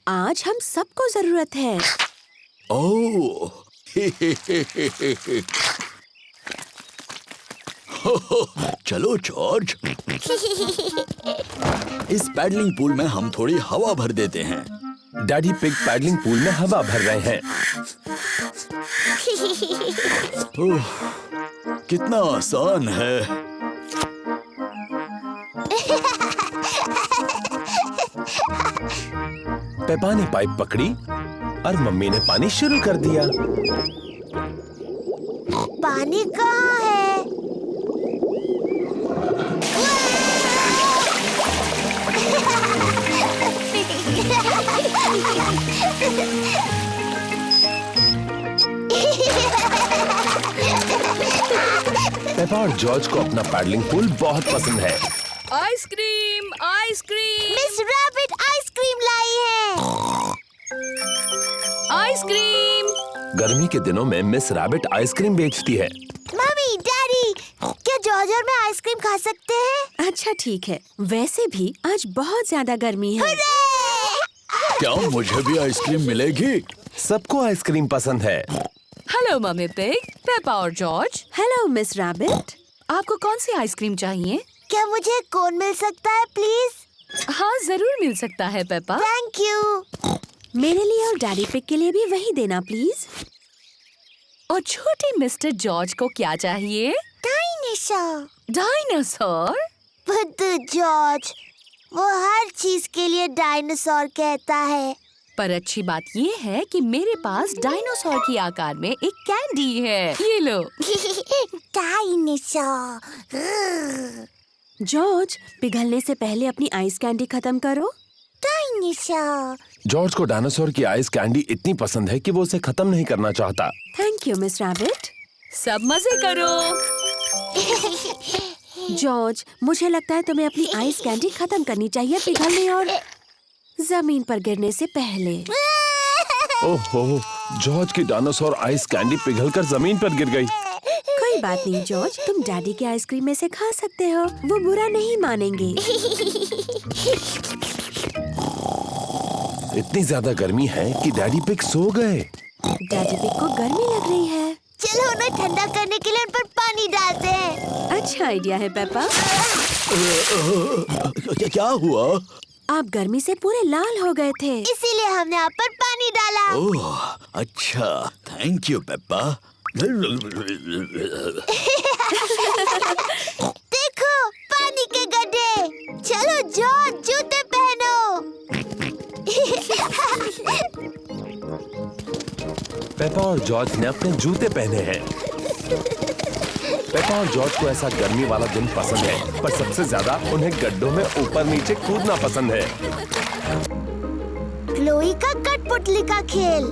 C: आज हम सबको जरूरत है।
D: ओह, चलो जॉर्ज, इस पैडलिंग पूल में हम थोड़ी हवा भर देते हैं।
B: डैडी पिग पैडलिंग पूल में हवा भर रहे हैं।
D: ओह, कितना आसान है।
B: पेपा ने पाइप पकड़ी और मम्मी ने पानी शुरू कर दिया।
A: पानी कहाँ है?
B: पेपा और जॉर्ज को अपना पैडलिंग पूल बहुत पसंद है।
F: Ice cream, ice cream,
A: miss rabbit ice cream लाई है।
F: आइसक्रीम।
B: गर्मी के दिनों में मिस रैबिट आइसक्रीम बेचती है।
A: मम्मी, डैडी, क्या जॉर्ज और मैं आइसक्रीम खा सकते हैं?
C: अच्छा ठीक है, वैसे भी आज बहुत ज्यादा गर्मी है।
D: क्या मुझे भी आइसक्रीम मिलेगी?
B: सबको आइसक्रीम पसंद है।
F: हेलो मम्मी पिग, पेपा और जॉर्ज।
C: Hello miss rabbit.
F: आपको कौन सी आइसक्रीम चाहिए?
A: क्या मुझे कोन मिल सकता है प्लीज?
F: हाँ जरूर मिल सकता है पेपा।
A: Thank you.
C: मेरे लिए और डैडी पिग के लिए भी वही देना प्लीज।
F: और छोटे मिस्टर जॉर्ज को क्या चाहिए?
A: डायनासोर।
F: डायनासोर?
A: बुद्धू जॉर्ज, वो हर चीज के लिए डायनासोर कहता है।
F: पर अच्छी बात ये है कि मेरे पास डायनासोर की आकार में एक कैंडी है। ये लो।
A: डायनासोर।
C: जॉर्ज, पिघलने से पहले अपनी आइस कैंडी खत्म करो।
A: डायनासोर।
B: जॉर्ज को डायनासोर की आइस कैंडी इतनी पसंद है कि वो उसे खत्म नहीं करना चाहता।
C: Thank you miss rabbit.
F: सब मजे करो।
C: जॉर्ज, मुझे लगता है तुम्हें अपनी आइस कैंडी खत्म करनी चाहिए पिघलने और जमीन पर गिरने से पहले।
B: ओहो, जॉर्ज की डायनासोर आइस कैंडी पिघलकर जमीन पर गिर गई।
C: कोई बात नहीं जॉर्ज, तुम डैडी के आइसक्रीम में से खा सकते हो, वो बुरा नहीं मानेंगे।
B: इतनी ज्यादा गर्मी है कि डैडी पिग सो गए।
C: डैडी पिग को गर्मी लग रही है।
A: चलो उन्हें ठंडा करने के लिए उन पर पानी डालते हैं।
C: अच्छा आइडिया है पेपा।
D: क्या हुआ?
C: आप गर्मी से पूरे लाल हो गए थे,
A: इसीलिए हमने आप पर पानी डाला।
D: ओह, अच्छा, थैंक यू पेप्पा।
A: देखो, पानी के गड्ढे। चलो जॉर्ज, जूते पहनो।
B: पेपा और जॉर्ज ने अपने जूते पहने हैं। पेपा और जॉर्ज को ऐसा गर्मी वाला दिन पसंद है, पर सबसे ज्यादा उन्हें गड्ढों में ऊपर नीचे कूदना पसंद है।
A: क्लोई का कठपुतली का खेल।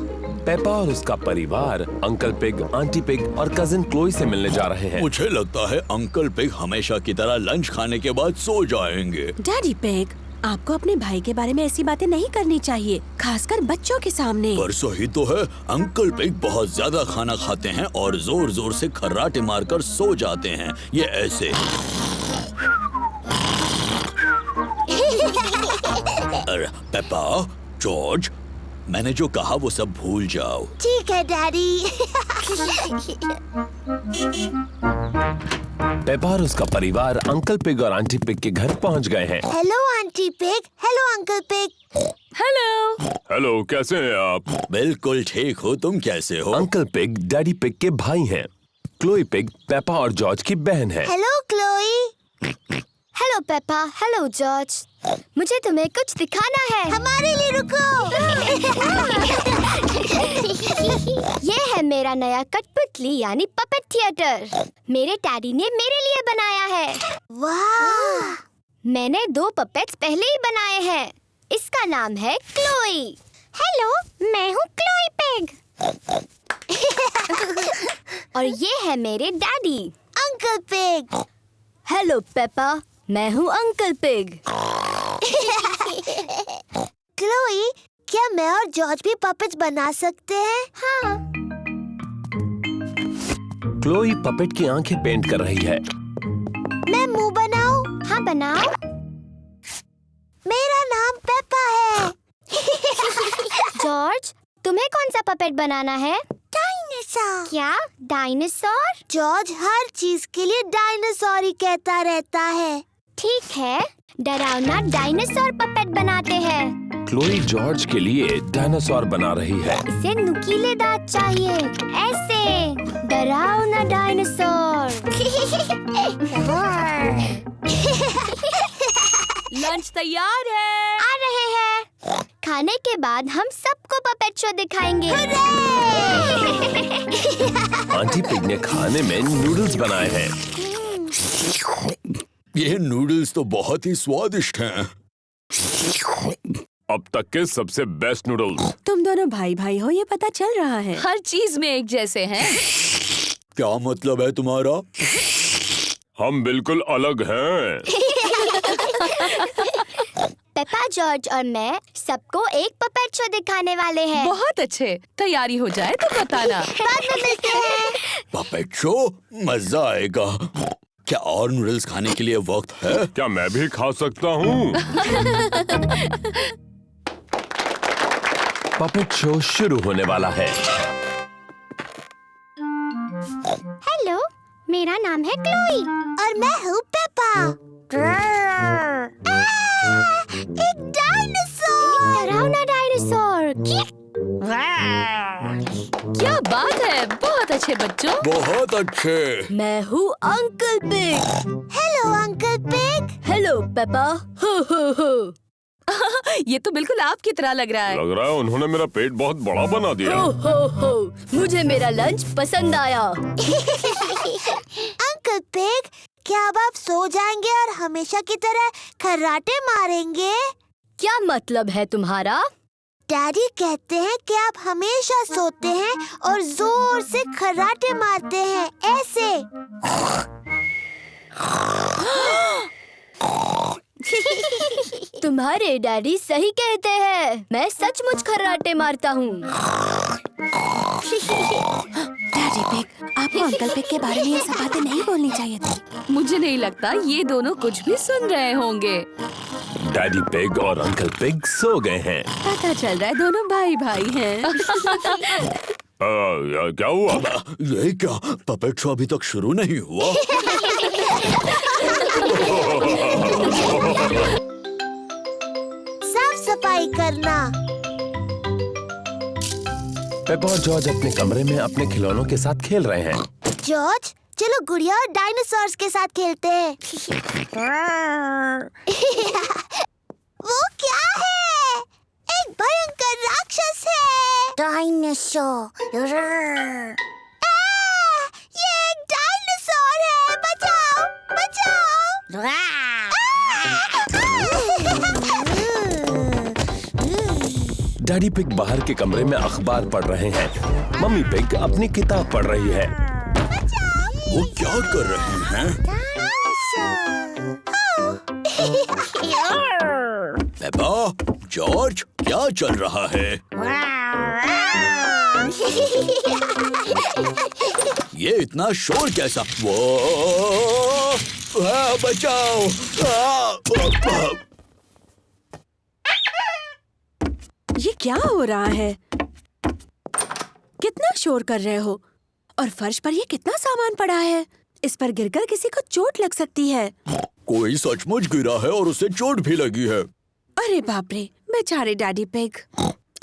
B: पेपा और उसका परिवार अंकल पिग, आंटी पिग और कजिन क्लोई से मिलने जा रहे हैं।
D: मुझे लगता है अंकल पिग हमेशा की तरह लंच खाने के बाद सो जाएंगे।
C: डैडी पिग, आपको अपने भाई के बारे में ऐसी बातें नहीं करनी चाहिए, खासकर बच्चों के सामने।
D: पर सही तो है, अंकल पिग बहुत ज्यादा खाना खाते हैं और जोर जोर से खर्राटे मारकर सो जाते हैं। ये ऐसे। अरे पेपा, जॉर्ज, मैंने जो कहा वो सब भूल जाओ।
A: ठीक है डैडी।
B: पेपा और उसका परिवार अंकल पिग और आंटी पिग के घर पहुंच गए हैं।
A: Hello aunty pig, hello uncle pig.
F: Hello.
B: Hello, कैसे हैं आप?
D: बिल्कुल ठीक हो, तुम कैसे हो?
B: अंकल पिग डैडी पिग के भाई हैं। क्लोई पिग पेपा और जॉर्ज की बहन है।
A: Hello Chloe.
E: Hello Peppa, hello George. मुझे तुम्हें कुछ दिखाना है।
A: हमारे लिए रुको।
E: ये है मेरा नया कठपुतली यानी पपेट थिएटर। मेरे डैडी ने मेरे लिए बनाया है।
A: वाह!
E: मैंने 2 पपेट्स पहले ही बनाए हैं। इसका नाम है क्लोई। हेलो, मैं हूँ क्लोई पिग। और ये है मेरे daddy
A: uncle pig.
E: Hello Peppa, मैं हूँ अंकल पिग।
A: क्लोई, क्या मैं और जॉर्ज भी पपेट्स बना सकते हैं?
E: हाँ।
B: क्लोई पपेट की आंखें पेंट कर रही है।
A: मैं मुंह बनाऊं?
E: हाँ बनाओ।
A: मेरा नाम पेपा है।
E: जॉर्ज, तुम्हें कौन सा पपेट बनाना है?
A: डायनासोर।
E: क्या डायनासोर?
A: जॉर्ज हर चीज के लिए डायनासोर ही कहता रहता है।
E: ठीक है, डरावना डायनासोर पपेट बनाते हैं।
B: क्लोई जॉर्ज के लिए डायनासोर बना रही है।
E: इसे नुकीले दांत चाहिए, ऐसे डरावना डायनासोर।
F: लंच तैयार है।
E: आ रहे हैं। खाने के बाद हम सबको पपेट शो दिखाएंगे।
B: आंटी पिग ने खाने में नूडल्स बनाए हैं।
D: ये नूडल्स तो बहुत ही स्वादिष्ट हैं।
B: अब तक के सबसे बेस्ट नूडल्स।
C: तुम दोनों भाई भाई हो, ये पता चल रहा है।
F: हर चीज में एक जैसे हैं।
D: क्या मतलब है तुम्हारा?
B: हम बिल्कुल अलग हैं।
E: पेपा, जॉर्ज और मैं सबको एक पपेट शो दिखाने वाले हैं।
F: बहुत अच्छे, तैयारी हो जाए तो बताना।
E: बाद में मिलते हैं।
D: Puppet show? मजा आएगा। क्या और नूडल्स खाने के लिए वक्त है?
B: क्या मैं भी खा सकता हूँ? पपेट शो शुरू होने वाला है।
E: हेलो, मेरा नाम है क्लोई
A: और मैं हूँ पेपा। एक डायनासोर।
E: डरावना डायनासोर।
F: क्या बात है, बहुत अच्छे बच्चों।
D: बहुत अच्छे।
E: मैं हूँ uncle pig.
A: Hello uncle pig.
E: Hello Peppa. हो हो हो।
F: ये तो बिल्कुल आपकी तरह लग रहा है।
B: लग रहा है उन्होंने मेरा पेट बहुत बड़ा बना दिया।
E: हो हो हो। मुझे मेरा लंच पसंद आया।
A: अंकल पिग, क्या अब आप सो जाएंगे और हमेशा की तरह खर्राटे मारेंगे?
E: क्या मतलब है तुम्हारा?
A: डैडी कहते हैं कि आप हमेशा सोते हैं और जोर से खर्राटे मारते हैं, ऐसे।
E: तुम्हारे डैडी सही कहते हैं। मैं सचमुच खर्राटे मारता हूँ।
C: डैडी पिग, आपको अंकल पिग के बारे में ये सब बातें नहीं बोलनी चाहिए थी।
F: मुझे नहीं लगता ये दोनों कुछ भी सुन रहे होंगे।
B: डैडी पिग और अंकल पिग सो गए हैं।
C: पता चल रहा है दोनों भाई भाई हैं।
B: क्या हुआ?
D: ये क्या? पपेट शो अभी तक शुरू नहीं हुआ।
A: साफ सफाई करना।
B: पेपा और जॉर्ज अपने कमरे में अपने खिलौनों के साथ खेल रहे हैं।
A: जॉर्ज, चलो गुड़िया और डायनासोर्स के साथ खेलते हैं। वो क्या है? एक भयंकर राक्षस है। डायनासोर। ये एक डायनासोर है। बचाओ, बचाओ।
B: डैडी पिग बाहर के कमरे में अखबार पढ़ रहे हैं। मम्मी पिग अपनी किताब पढ़ रही है।
D: वो क्या कर रहे हैं? पेपा, जॉर्ज, क्या चल रहा है? ये इतना शोर कैसा? वो बचाओ।
C: ये क्या हो रहा है? कितना शोर कर रहे हो? और फर्श पर ये कितना सामान पड़ा है? इस पर गिरकर किसी को चोट लग सकती है।
D: कोई सचमुच गिरा है और उसे चोट भी लगी है।
C: अरे बाप रे, बेचारे डैडी पिग।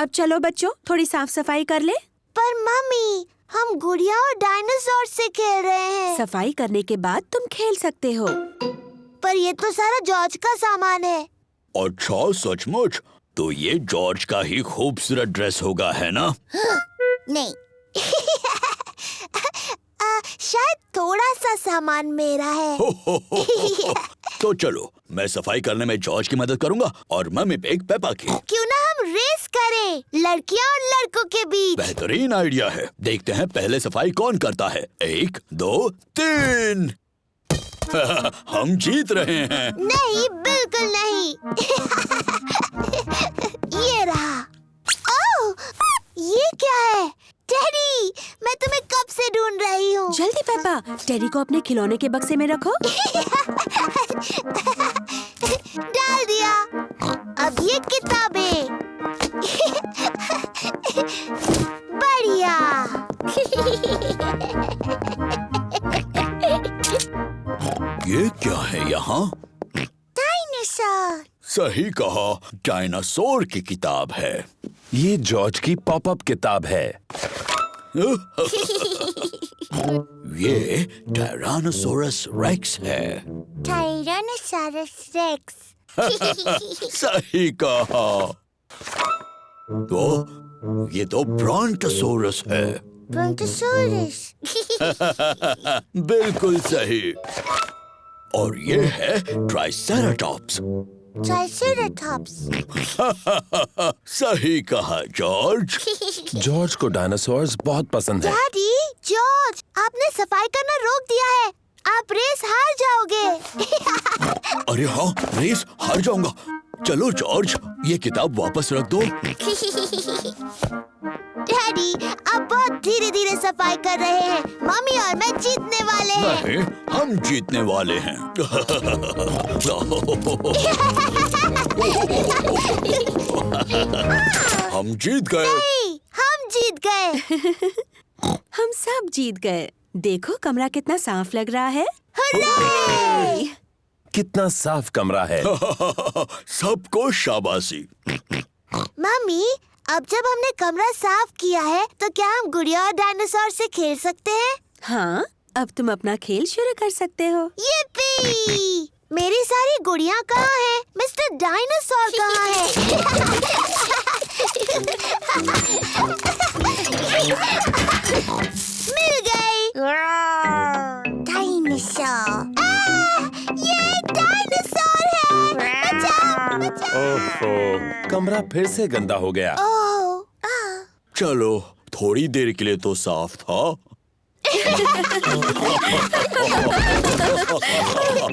C: अब चलो बच्चों, थोड़ी साफ सफाई कर ले।
A: पर मम्मी, हम गुड़िया और डायनासोर से खेल रहे हैं।
C: सफाई करने के बाद तुम खेल सकते हो।
A: पर ये तो सारा जॉर्ज का सामान है।
D: अच्छा, सचमुच? तो ये जॉर्ज का ही खूबसूरत ड्रेस होगा, है ना?
A: नहीं। शायद थोड़ा सा सामान मेरा है।
D: तो चलो, मैं सफाई करने में जॉर्ज की मदद करूंगा और मम्मी पिग पेपा की।
A: क्यों ना हम रेस करें, लड़कियां और लड़कों के बीच।
D: बेहतरीन आइडिया है। देखते हैं पहले सफाई कौन करता है। 1, 2, 3। हम जीत रहे हैं।
A: नहीं, बिल्कुल नहीं। ये रहा। ओह, ये क्या है? टेडी, मैं तुम्हें कब से ढूंढ रही हूँ।
C: जल्दी पेप्पा, टेडी को अपने खिलौने के बक्से में रखो।
A: डाल दिया। अब ये किताबें। बढ़िया।
D: ये क्या है यहाँ?
A: डायनासोर।
D: सही कहा, डायनासोर की किताब है।
B: ये जॉर्ज की पॉपअप किताब है।
D: ये टायरानोसोरस रेक्स है।
A: Tyrannosaurus rex.
D: सही कहा। तो ये तो ब्रॉन्टोसोरस है।
A: ब्रॉन्टोसोरस।
D: बिल्कुल सही। और ये है ट्राइसेराटॉप्स।
A: ट्राइसेराटॉप्स।
D: सही कहा जॉर्ज।
B: जॉर्ज को डायनासोर्स बहुत पसंद है।
A: डैडी, जॉर्ज, आपने सफाई करना रोक दिया है। आप रेस हार जाओगे।
D: अरे हाँ, रेस हार जाऊंगा। चलो जॉर्ज, ये किताब वापस रख दो।
A: डैडी, आप बहुत धीरे धीरे सफाई कर रहे हैं। मम्मी और मैं जीतने वाले हैं।
D: नहीं, हम जीतने वाले हैं। हम जीत गए।
A: नहीं, हम जीत गए।
C: हम सब जीत गए। देखो कमरा कितना साफ लग रहा है।
A: हुर्रे!
B: कितना साफ कमरा है।
D: सबको शाबाशी।
A: मम्मी, अब जब हमने कमरा साफ किया है तो क्या हम गुड़िया और डायनासोर से खेल सकते हैं?
C: हाँ, अब तुम अपना खेल शुरू कर सकते हो।
A: yippee! मेरी सारी गुड़िया कहाँ हैं? मिस्टर डायनासोर कहाँ है? मिल गई। डायनासोर। ये डायनासोर है। बचाओ, बचाओ।
B: ओहो, कमरा फिर से गंदा हो गया।
A: ओह,
D: चलो, थोड़ी देर के लिए तो साफ था।